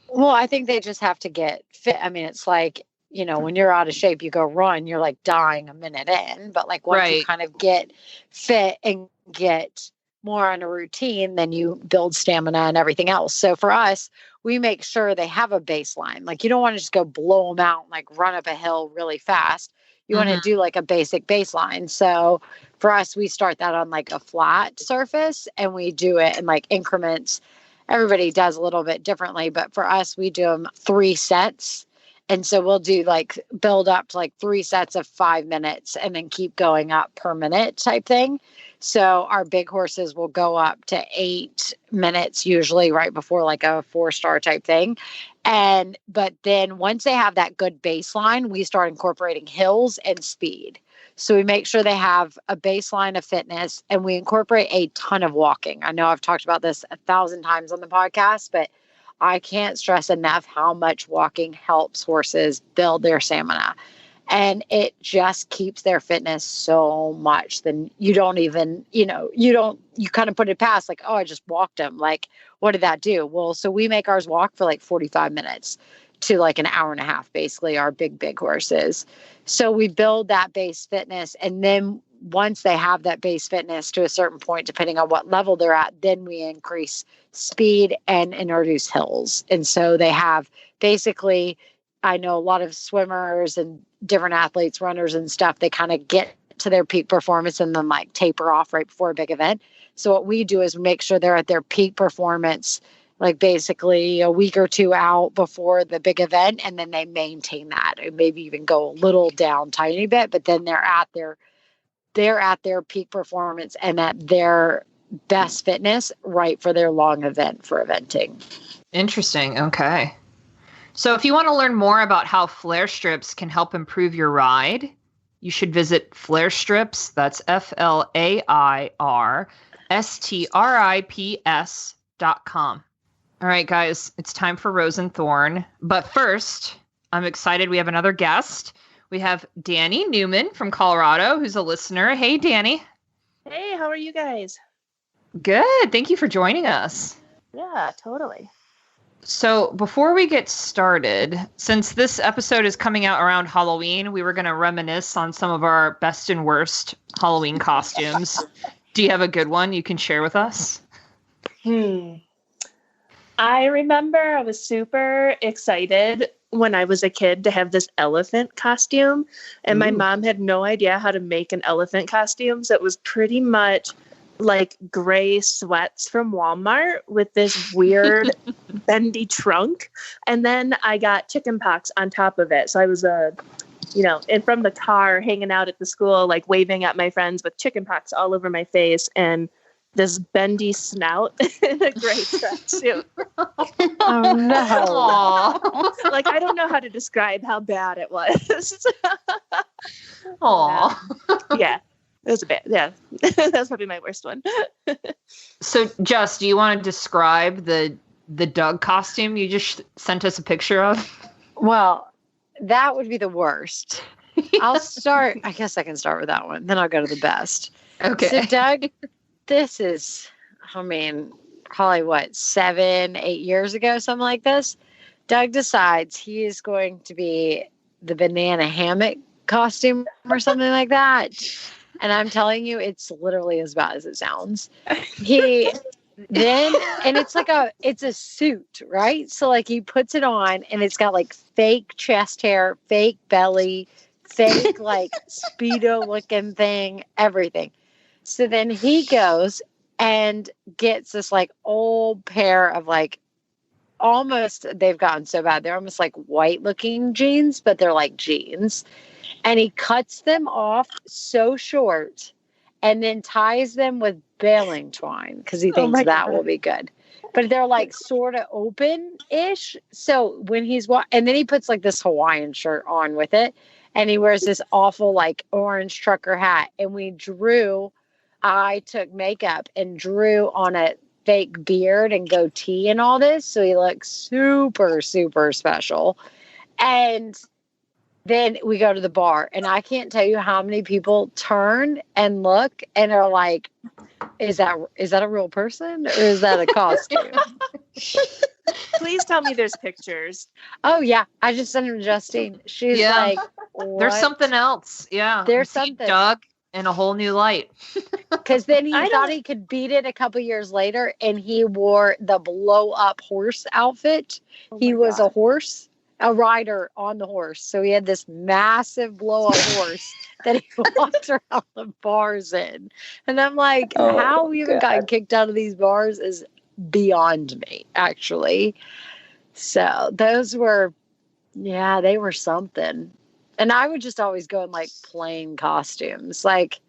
Well, I think they just have to get fit. I mean, it's like, when you're out of shape, you go run, you're like dying a minute in. But like once you kind of get fit and get more on a routine, then you build stamina and everything else. So for us, we make sure they have a baseline. Like you don't want to just go blow them out and like run up a hill really fast. You want to do like a basic baseline. So for us, we start that on like a flat surface and we do it in like increments. Everybody does a little bit differently, but for us, we do them 3 sets. And so we'll do like build up to like 3 sets of 5 minutes and then keep going up per minute type thing. So our big horses will go up to 8 minutes, usually right before like a 4-star type thing. But then once they have that good baseline, we start incorporating hills and speed. So we make sure they have a baseline of fitness and we incorporate a ton of walking. I know I've talked about this 1,000 times on the podcast, but I can't stress enough how much walking helps horses build their stamina. And it just keeps their fitness so much. Then you don't even, you kind of put it past like, oh, I just walked them. Like, what did that do? Well, so we make ours walk for like 45 minutes to like an hour and a half, basically, our big horses. So we build that base fitness. And then once they have that base fitness to a certain point, depending on what level they're at, then we increase speed and introduce hills. And so they have basically, I know a lot of swimmers and different athletes, runners and stuff, they kind of get to their peak performance and then like taper off right before a big event. So what we do is make sure they're at their peak performance, like basically a week or 2 out before the big event. And then they maintain that and maybe even go a little down tiny bit, but then they're at their peak performance and at their best fitness right for their long event for eventing. Interesting. Okay. So if you want to learn more about how flare strips can help improve your ride, you should visit Flare Strips. That's FLAIRSTRIPS.com. All right, guys, it's time for Rose and Thorn. But first, I'm excited. We have another guest. We have Danny Newman from Colorado, who's a listener. Hey, Danny. Hey, how are you guys? Good. Thank you for joining us. Yeah, totally. So before we get started, since this episode is coming out around Halloween, we were going to reminisce on some of our best and worst Halloween costumes. Do you have a good one you can share with us? I remember I was super excited when I was a kid to have this elephant costume, and my mom had no idea how to make an elephant costume. So it was pretty much like gray sweats from Walmart with this weird bendy trunk. And then I got chicken pox on top of it. So I was, and from the car hanging out at the school, like waving at my friends with chicken pox all over my face and this bendy snout in a gray tracksuit. Oh no. Like, I don't know how to describe how bad it was. Aw. Yeah. It was a bit, yeah. That's probably my worst one. So, Jess, do you want to describe the Doug costume you just sent us a picture of? Well, that would be the worst. I'll start. I guess I can start with that one. Then I'll go to the best. Okay. So, Doug, this is, probably 7, 8 years ago, something like this. Doug decides he is going to be the banana hammock costume or something like that. And I'm telling you, it's literally as bad as it sounds. And it's a suit, right? So like he puts it on and it's got like fake chest hair, fake belly, fake like Speedo looking thing, everything. So then he goes and gets this like old pair of like they've gotten so bad. They're almost like white looking jeans, but they're like jeans. And he cuts them off so short and then ties them with baling twine because he thinks that will be good. but they're like sort of open-ish. So when he's and then he puts like this Hawaiian shirt on with it, and he wears this awful like orange trucker hat. And I took makeup and drew on a fake beard and goatee and all this, so he looks super, super special. And then we go to the bar, and I can't tell you how many people turn and look and are like, is that a real person or is that a costume? Please tell me there's pictures. Oh yeah, I just sent him to Justine. She's like, what? There's something else. Yeah, There's something. Doug in a whole new light. Because then he thought he could beat it a couple years later, and he wore the blow up horse outfit. He was a horse, a rider on the horse. So he had this massive blow up horse that he walked around the bars in. And I'm like, how we even gotten kicked out of these bars is beyond me, actually. So those were, they were something. And I would just always go in like plain costumes. Like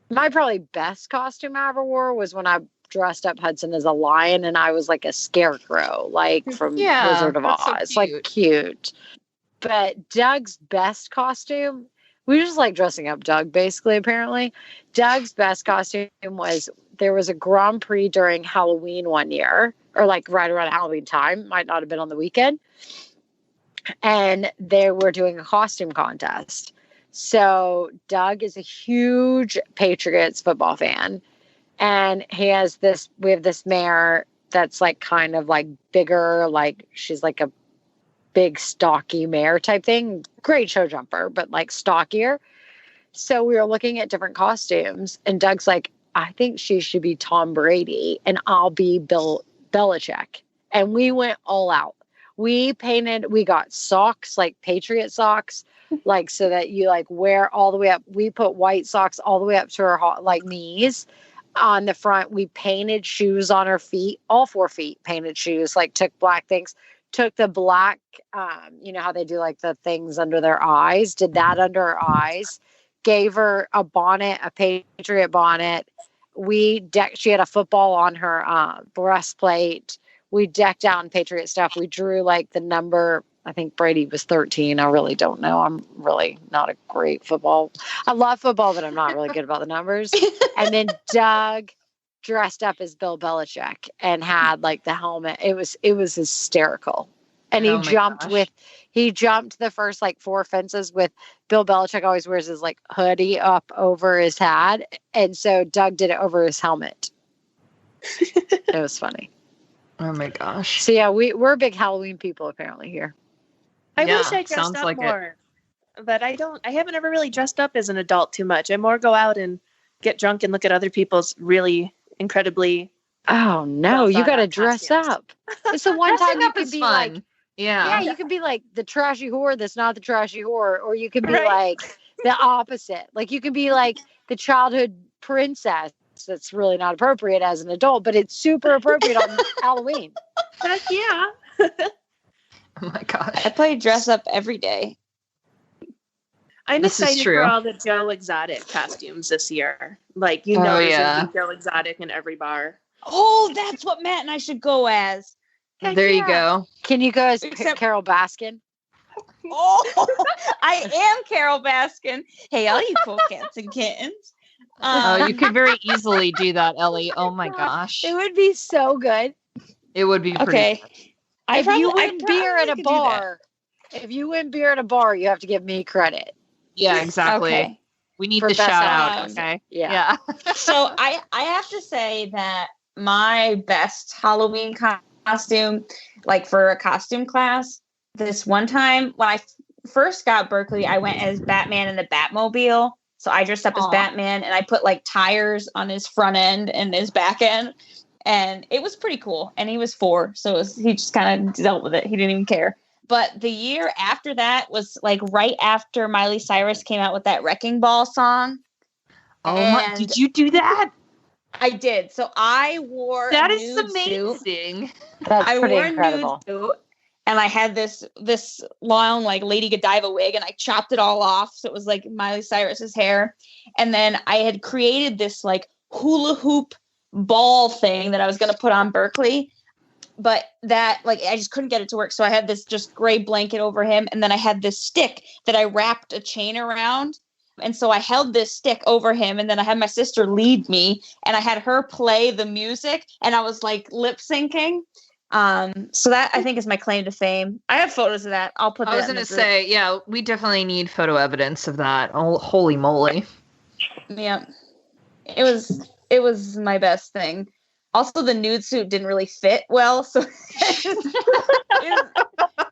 my probably best costume I ever wore was when I dressed up Hudson as a lion, and I was like a scarecrow, like from Wizard of Oz, so like cute. But Doug's best costume, we just like dressing up Doug basically, apparently. Doug's best costume was, there was a Grand Prix during Halloween one year, or like right around Halloween time, might not have been on the weekend. And they were doing a costume contest. So Doug is a huge Patriots football fan. And we have this mare that's like kind of like bigger, like she's like a big stocky mare type thing. Great show jumper, but like stockier. So we were looking at different costumes, and Doug's like, I think she should be Tom Brady and I'll be Bill Belichick. And we went all out. We got socks, like Patriot socks, like so that you like wear all the way up. We put white socks all the way up to her like knees. On the front, we painted shoes on her feet, all 4 feet painted shoes, like took black things, took the black, you know how they do like the things under their eyes, did that under her eyes, gave her a bonnet, a Patriot bonnet. She had a football on her breastplate. We decked out in Patriot stuff. We drew like the number, I think Brady was 13. I really don't know. I'm really not a great football. I love football, but I'm not really good about the numbers. And then Doug dressed up as Bill Belichick and had like the helmet. It was hysterical. And he jumped the first like 4 fences with Bill Belichick always wears his like hoodie up over his hat. And so Doug did it over his helmet. It was funny. Oh my gosh. So yeah, we're big Halloween people apparently here. I wish I dressed up more, but I haven't ever really dressed up as an adult too much. I more go out and get drunk and look at other people's really incredibly. Oh no, you got to dress up. It's the one time you could be fun. Like, yeah, you could be like the trashy whore that's not the trashy whore, or you could be like the opposite. Like you could be like the childhood princess. That's really not appropriate as an adult, but it's super appropriate on Halloween. Heck yeah. Oh my gosh. I play dress up every day. I'm excited for all the Joe Exotic costumes this year. Like, there's going to be Joe Exotic in every bar. Oh, that's what Matt and I should go as. There you go. Can you go as Carol Baskin? Oh, I am Carol Baskin. Hey, all you cool cats and kittens. You could very easily do that, Ellie. Oh my gosh. It would be so good. It would be pretty okay. If you win beer at a bar, you have to give me credit. Yeah, exactly. Okay. We need the shout out. Okay. Yeah. So I have to say that my best Halloween costume, like for a costume class, this one time when I first got Berkeley, I went as Batman in the Batmobile. So I dressed up as Batman, and I put like tires on his front end and his back end. And it was pretty cool. And he was 4. So he just kind of dealt with it. He didn't even care. But the year after that was like right after Miley Cyrus came out with that Wrecking Ball song. Oh my, did you do that? I did. So I wore that a is nude amazing. Suit. That's pretty incredible. A nude suit, and I had this long like Lady Godiva wig, and I chopped it all off. So it was like Miley Cyrus's hair. And then I had created this like hula hoop ball thing that I was going to put on Berkeley. but that like I just couldn't get it to work. So I had this just gray blanket over him, and then I had this stick that I wrapped a chain around. And so I held this stick over him, and then I had my sister lead me, and I had her play the music, and I was like lip syncing. So that I think is my claim to fame. I have photos of that. I'll put that. I was going to say, yeah, we definitely need photo evidence of that. Oh, holy moly. Yeah. It was my best thing. Also, the nude suit didn't really fit well, so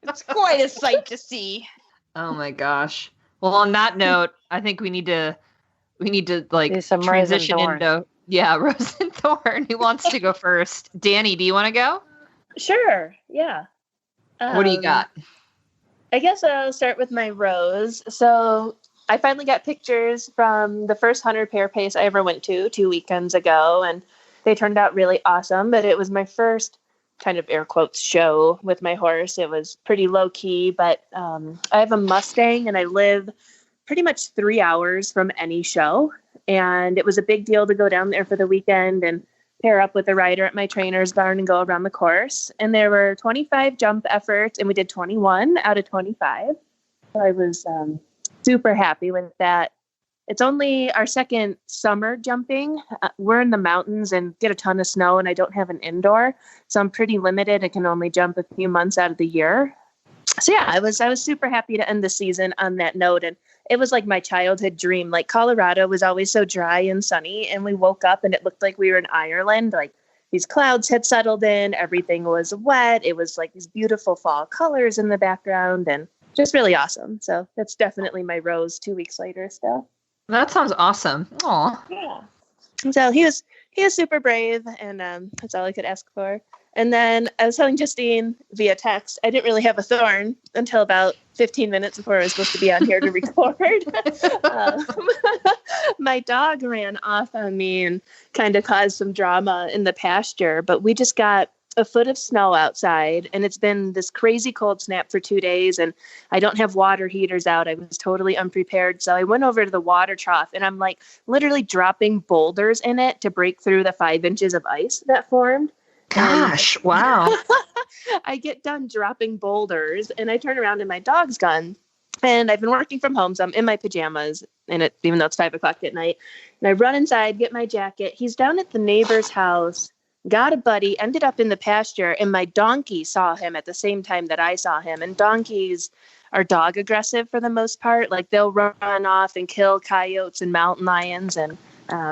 it's quite a sight to see. Oh my gosh. Well, on that note, I think we need to like transition into Rose and Thorn. Who wants to go first? Danny, do you want to go? Sure. Yeah. What do you got? I guess I'll start with my rose. So I finally got pictures from the first 100 pair pace I ever went to 2 weekends ago, and they turned out really awesome. But it was my first kind of air quotes show with my horse. It was pretty low key, but I have a Mustang and I live pretty much 3 hours from any show. And it was a big deal to go down there for the weekend and pair up with a rider at my trainer's barn and go around the course. And there were 25 jump efforts, and we did 21 out of 25. So I was super happy with that. It's only our second summer jumping. We're in the mountains and get a ton of snow, and I don't have an indoor. So I'm pretty limited. I can only jump a few months out of the year. So yeah, I was super happy to end the season on that note. And it was like my childhood dream. Like Colorado was always so dry and sunny, and we woke up and it looked like we were in Ireland. Like these clouds had settled in, everything was wet. It was like these beautiful fall colors in the background and just really awesome. So that's definitely my rose 2 weeks later still. That sounds awesome. Aw. Yeah. So he was super brave, and that's all I could ask for. And then I was telling Justine via text, I didn't really have a thorn until about 15 minutes before I was supposed to be on here to record. My dog ran off on me and kind of caused some drama in the pasture, but we just got a foot of snow outside, and it's been this crazy cold snap for 2 days, and I don't have water heaters out. I was totally unprepared. So I went over to the water trough, and I'm like literally dropping boulders in it to break through the 5 inches of ice that formed. Gosh, wow. I get done dropping boulders, and I turn around and my dog's gone. And I've been working from home, so I'm in my pajamas, and even though it's 5 o'clock at night. And I run inside, get my jacket. He's down at the neighbor's house, got a buddy, ended up in the pasture, and my donkey saw him at the same time that I saw him. And donkeys are dog aggressive for the most part. Like they'll run off and kill coyotes and mountain lions, and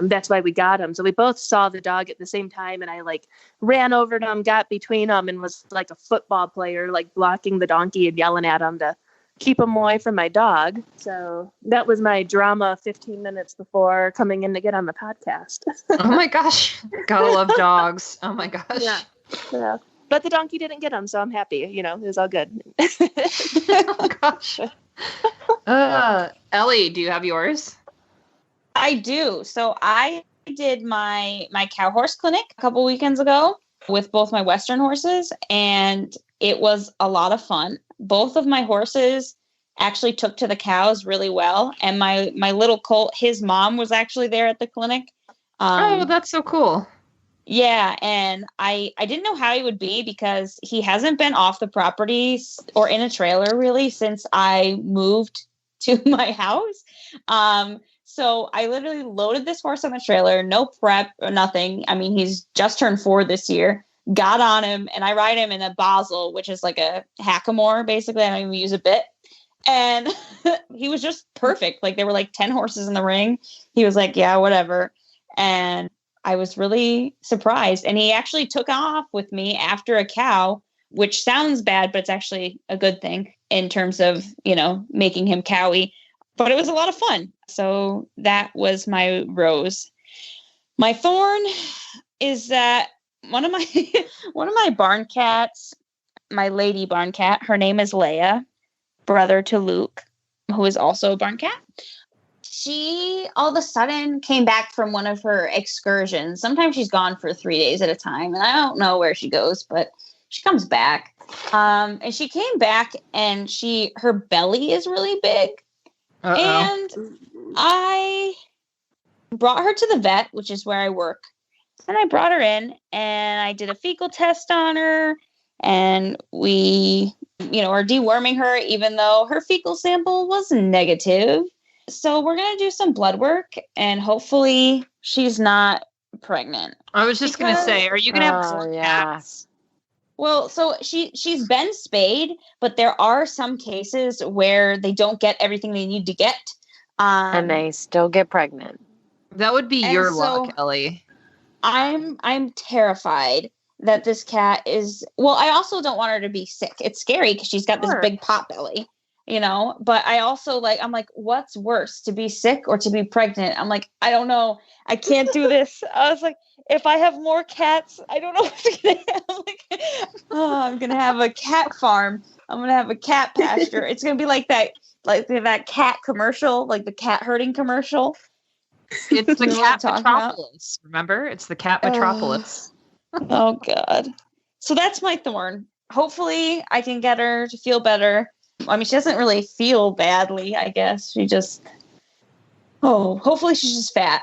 that's why we got him. So we both saw the dog at the same time, and I like ran over to him, got between them, and was like a football player, like blocking the donkey and yelling at him to keep him away from my dog. So that was my drama 15 minutes before coming in to get on the podcast. Oh my gosh. Gotta love dogs. Oh my gosh. Yeah. But the donkey didn't get him, so I'm happy. You know, it was all good. Oh gosh. Ellie, do you have yours? I do. So I did my cow horse clinic a couple weekends ago with both my Western horses, and it was a lot of fun. Both of my horses actually took to the cows really well, and my little colt, his mom was actually there at the clinic. Oh, that's so cool. Yeah, and I didn't know how he would be because he hasn't been off the property or in a trailer really since I moved to my house. So I literally loaded this horse on the trailer, no prep or nothing. I mean, he's just turned 4 this year. Got on him, and I ride him in a Basel, which is like a hackamore, basically. I don't even use a bit. And he was just perfect. Like there were like 10 horses in the ring. He was like, yeah, whatever. And I was really surprised. And he actually took off with me after a cow, which sounds bad, but it's actually a good thing in terms of, you know, making him cowy. But it was a lot of fun. So that was my rose. My thorn is that one of my barn cats, my lady barn cat, her name is Leia, brother to Luke, who is also a barn cat. She all of a sudden came back from one of her excursions. Sometimes she's gone for 3 days at a time, and I don't know where she goes, but she comes back. And she came back, and her belly is really big. Uh-oh. And I brought her to the vet, which is where I work. And I brought her in and I did a fecal test on her, and we, are deworming her even though her fecal sample was negative. So we're going to do some blood work and hopefully she's not pregnant. I was just going to say, are you going to have more cats? Well, so she's been spayed, but there are some cases where they don't get everything they need to get. And they still get pregnant. That would be your luck, Ellie. I'm terrified that this cat is, well, I also don't want her to be sick. It's scary because she's got this big pot belly, but I also I'm like, what's worse, to be sick or to be pregnant? I'm like, I don't know. I can't do this. I was like, if I have more cats, I don't know what's going to happen. I'm going to have a cat farm. I'm going to have a cat pasture. It's going to be like that cat commercial, like the cat herding commercial. It's the cat metropolis. Remember? It's the cat metropolis. Oh, God. So that's my thorn. Hopefully I can get her to feel better. I mean, she doesn't really feel badly, I guess. She just... hopefully she's just fat.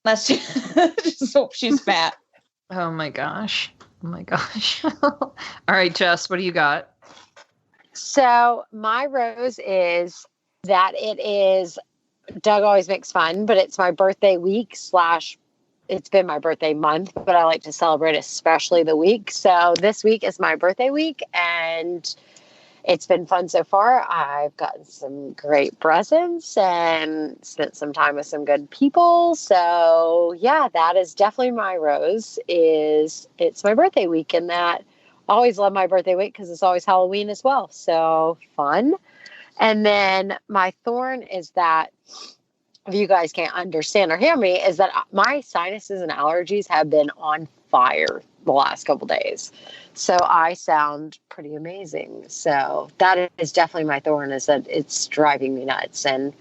Let's just hope she's fat. Oh, my gosh. All right, Jess, what do you got? So my rose is that it is... Doug always makes fun, but it's my birthday week / it's been my birthday month, but I like to celebrate especially the week. So this week is my birthday week and it's been fun so far. I've gotten some great presents and spent some time with some good people. So yeah, that is definitely my rose. It's my birthday week, and that I always love my birthday week because it's always Halloween as well. So fun. And then my thorn is that, if you guys can't understand or hear me, is that my sinuses and allergies have been on fire the last couple days. So I sound pretty amazing. So that is definitely my thorn, is that it's driving me nuts. And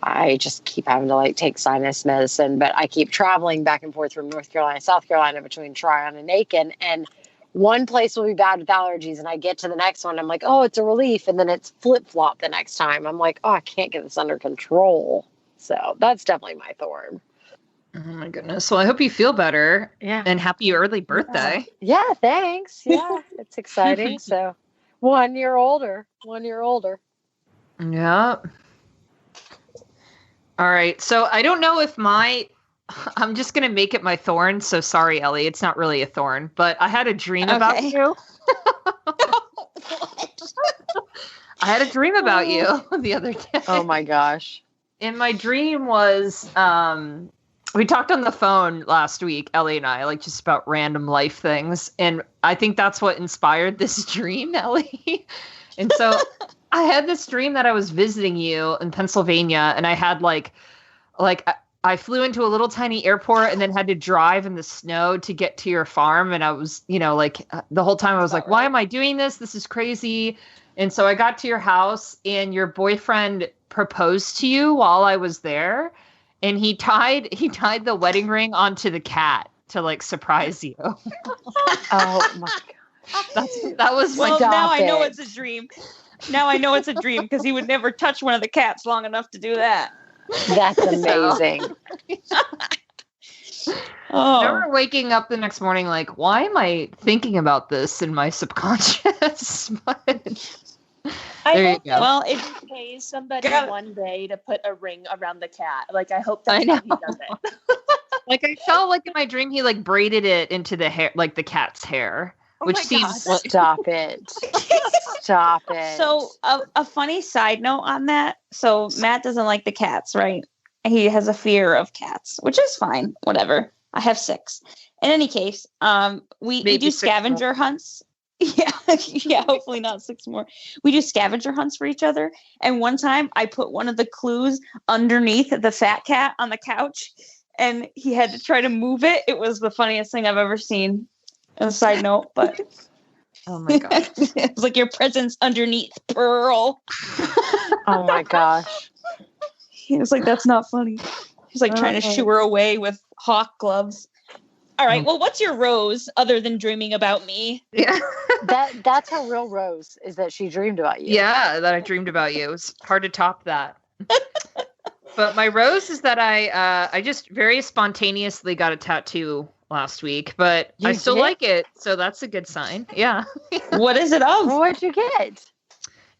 I just keep having to take sinus medicine, but I keep traveling back and forth from North Carolina, South Carolina, between Tryon and Aiken. And one place will be bad with allergies, and I get to the next one, I'm like, oh, it's a relief. And then it's flip-flop the next time. I'm like, oh, I can't get this under control. So that's definitely my thorn. Oh, my goodness. Well, I hope you feel better. Yeah. And happy early birthday. Yeah, thanks. Yeah, it's exciting. So 1 year older. Yeah. All right. So I don't know if I'm just going to make it my thorn. So sorry, Ellie. It's not really a thorn, but I had a dream about you. I had a dream about you the other day. Oh my gosh. And my dream was, we talked on the phone last week, Ellie and I, just about random life things. And I think that's what inspired this dream, Ellie. And so I had this dream that I was visiting you in Pennsylvania, and I had I flew into a little tiny airport and then had to drive in the snow to get to your farm. And I was, the whole time I was like, why am I doing this? This is crazy. And so I got to your house, and your boyfriend proposed to you while I was there. And he tied the wedding ring onto the cat to surprise you. Oh my God. That was my now I know it's a dream. Now I know it's a dream, because he would never touch one of the cats long enough to do that. That's amazing. I remember waking up the next morning why am I thinking about this in my subconscious? I hope you go. Well, if he pays somebody one day to put a ring around the cat, I hope that's how he does it. I felt in my dream he braided it into the hair, the cat's hair, which seems. Stop it. Stop it. So a funny side note on that. So Matt doesn't like the cats, right? He has a fear of cats, which is fine. Whatever. I have 6. In any case, we do scavenger hunts. Yeah, yeah. Hopefully not 6 more. We do scavenger hunts for each other. And one time, I put one of the clues underneath the fat cat on the couch, and he had to try to move it. It was the funniest thing I've ever seen. A side note, but oh my god, it's your presence underneath Pearl. Oh my gosh, he was that's not funny. He's trying to shoo her away with hawk gloves. All right. Well, what's your rose other than dreaming about me? Yeah. That's her real rose, is that she dreamed about you. Yeah, that I dreamed about you. It's hard to top that. But my rose is that I just very spontaneously got a tattoo last week, but You I still did? like it. So that's a good sign. Yeah. What is it of? What'd you get?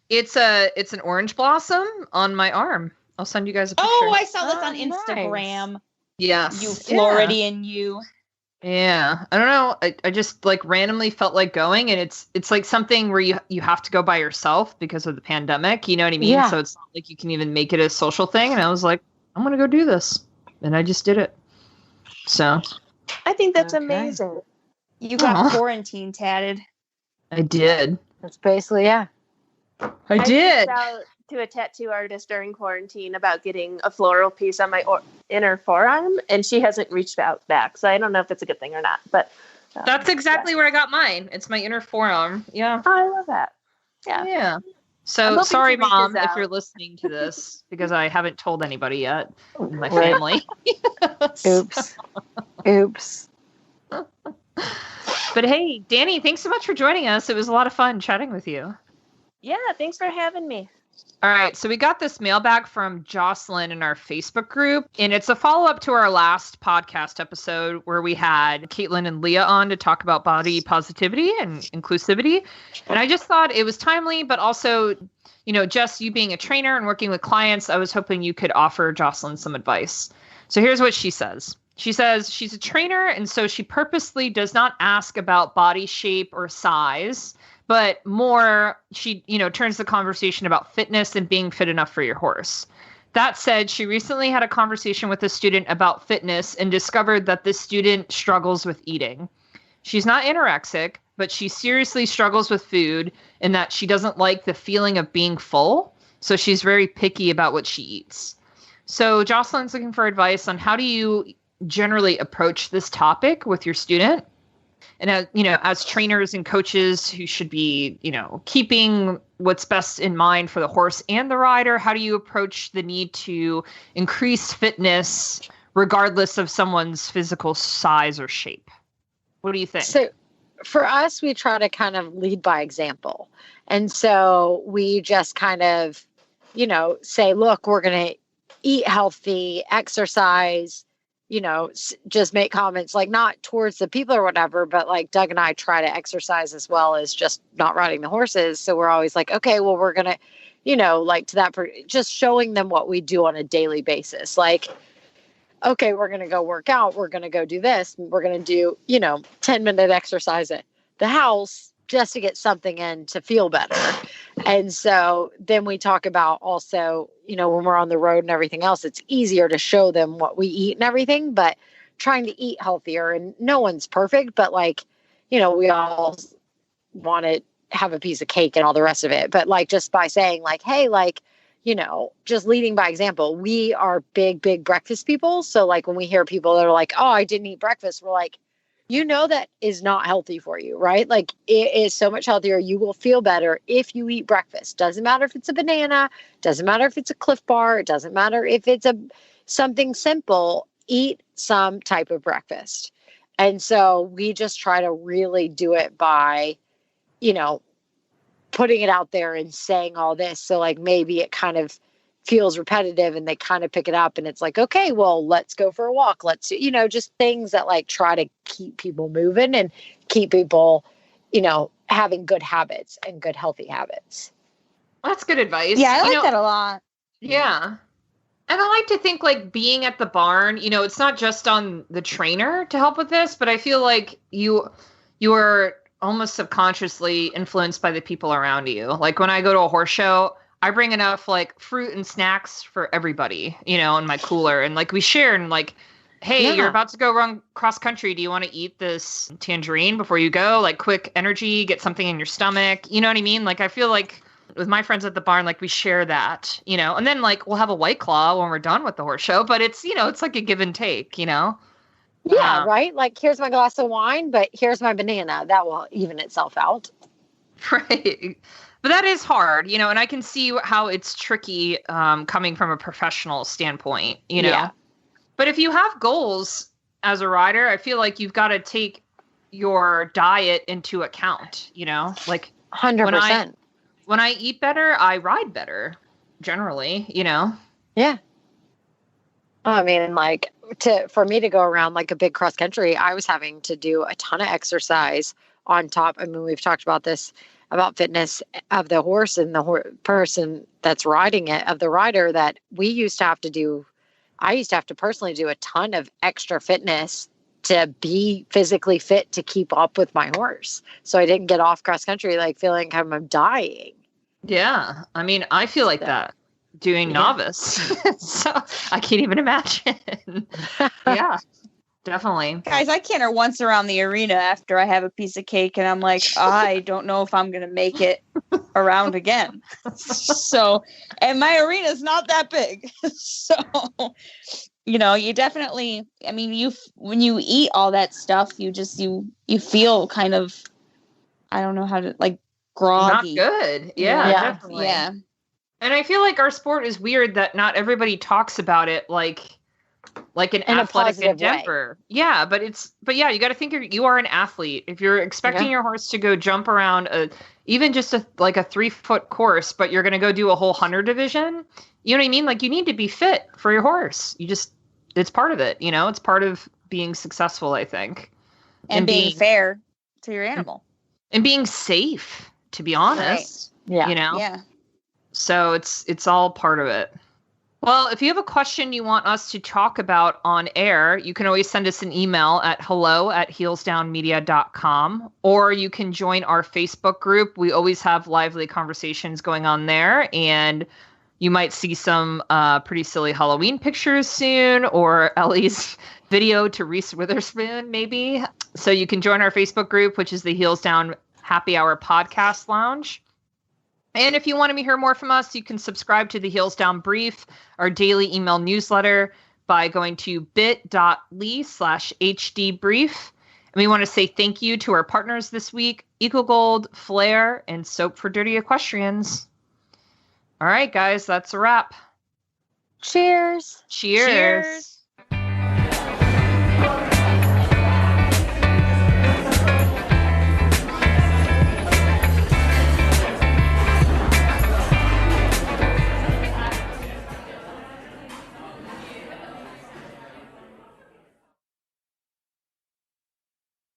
It's an orange blossom on my arm. I'll send you guys a picture. Oh, I saw this on Oh, nice. Instagram. yes. You Floridian, you. Yeah. I don't know. I just like randomly felt like going, and it's like something where you have to go by yourself because of the pandemic. You know what I mean? Yeah. So it's not like you can even make it a social thing. And I was like, I'm going to go do this. And I just did it. So I think that's Okay. amazing. You got Aw. quarantine tatted. I did. That's basically, yeah. I did. reached out to a tattoo artist during quarantine about getting a floral piece on my inner forearm, and she hasn't reached out back. So I don't know if it's a good thing or not. But That's exactly where I got mine. It's my inner forearm. Yeah. Oh, I love that. Yeah. Yeah. I'm So hoping sorry, to reach Mom, this if out. you're listening to this, because I haven't told anybody yet in my Right. family. Oops. Oops. But hey, Danny, thanks so much for joining us. It was a lot of fun chatting with you. Yeah, thanks for having me. All right, so we got this mailbag from Jocelyn in our Facebook group, and it's a follow-up to our last podcast episode where we had Caitlin and Leah on to talk about body positivity and inclusivity. And I just thought it was timely, but also, you know, Jess, you being a trainer and working with clients, I was hoping you could offer Jocelyn some advice. So here's what she says. She says she's a trainer, and so she purposely does not ask about body shape or size, but more she, turns the conversation about fitness and being fit enough for your horse. That said, she recently had a conversation with a student about fitness and discovered that this student struggles with eating. She's not anorexic, but she seriously struggles with food in that she doesn't like the feeling of being full. So she's very picky about what she eats. So Jocelyn's looking for advice on how do you generally approach this topic with your student? And as trainers and coaches who should be, keeping what's best in mind for the horse and the rider, how do you approach the need to increase fitness regardless of someone's physical size or shape? What do you think? So for us, we try to kind of lead by example. And so we just kind of, say, look, we're going to eat healthy, exercise, just make comments, like not towards the people or whatever, but like Doug and I try to exercise as well as just not riding the horses. So we're always like, okay, well, we're going to, like to that, just showing them what we do on a daily basis. Like, okay, we're going to go work out. We're going to go do this. We're going to do, 10-minute exercise at the house just to get something in to feel better. And so then we talk about also, when we're on the road and everything else, it's easier to show them what we eat and everything, but trying to eat healthier, and no one's perfect, but like, we all want to have a piece of cake and all the rest of it. But like, just by saying like, hey, like, just leading by example, we are big breakfast people. So like when we hear people that are like, oh, I didn't eat breakfast, we're like, that is not healthy for you, right? Like it is so much healthier. You will feel better if you eat breakfast. Doesn't matter if it's a banana, doesn't matter if it's a Cliff Bar, it doesn't matter if it's something simple, eat some type of breakfast. And so we just try to really do it by, putting it out there and saying all this. So like maybe it kind of feels repetitive and they kind of pick it up and it's like, okay, well, let's go for a walk. Let's, just things that like try to keep people moving and keep people, having good habits and good healthy habits. That's good advice. Yeah, I like that a lot. Yeah. And I like to think like being at the barn, it's not just on the trainer to help with this, but I feel like you are almost subconsciously influenced by the people around you. Like when I go to a horse show, I bring enough like fruit and snacks for everybody, in my cooler. And like we share and like, hey, Yeah. you're about to go run cross country. Do you want to eat this tangerine before you go? Like quick energy, get something in your stomach. You know what I mean? Like I feel like with my friends at the barn, like we share that, and then like we'll have a White Claw when we're done with the horse show, but it's, it's like a give and take, Yeah, Um, right. Like here's my glass of wine, but here's my banana. That will even itself out. Right. But that is hard, and I can see how it's tricky coming from a professional standpoint, Yeah. But if you have goals as a rider, I feel like you've got to take your diet into account, like 100%. when I eat better, I ride better generally, Yeah. I mean, like for me to go around like a big cross country, I was having to do a ton of exercise on top. I mean, we've talked about this about fitness of the horse and the person that's riding it, of the rider, that we used to have to do. I used to have to personally do a ton of extra fitness to be physically fit to keep up with my horse. So I didn't get off cross country like feeling kind of I'm dying. Yeah. I mean, I feel like that doing novice. So I can't even imagine. Yeah, definitely. Guys, I canter once around the arena after I have a piece of cake and I'm like, I don't know if I'm going to make it around again. So, and my arena's not that big. So, you know, you definitely, I mean, when you eat all that stuff, you feel kind of, I don't know how to, like, groggy. Not good. Yeah, definitely. Yeah. And I feel like our sport is weird that not everybody talks about it like an in athletic endeavor. Yeah, but you got to think you are an athlete. If you're expecting your horse to go jump around even just a 3-foot course, but you're going to go do a whole 100 division, you know what I mean? Like, you need to be fit for your horse. It's part of it, you know, it's part of being successful, I think. And being fair to your animal. And being safe, to be honest. Right. Yeah. You know? Yeah. So it's all part of it. Well, if you have a question you want us to talk about on air, you can always send us an email at hello@heelsdownmedia.com, or you can join our Facebook group. We always have lively conversations going on there, and you might see some pretty silly Halloween pictures soon, or Ellie's video to Reese Witherspoon, maybe. So you can join our Facebook group, which is the Heels Down Happy Hour Podcast Lounge. And if you want to hear more from us, you can subscribe to the Heels Down Brief, our daily email newsletter, by going to bit.ly/hdbrief. And we want to say thank you to our partners this week, Eco Gold, Flair, and Soap for Dirty Equestrians. All right, guys, that's a wrap. Cheers. Cheers.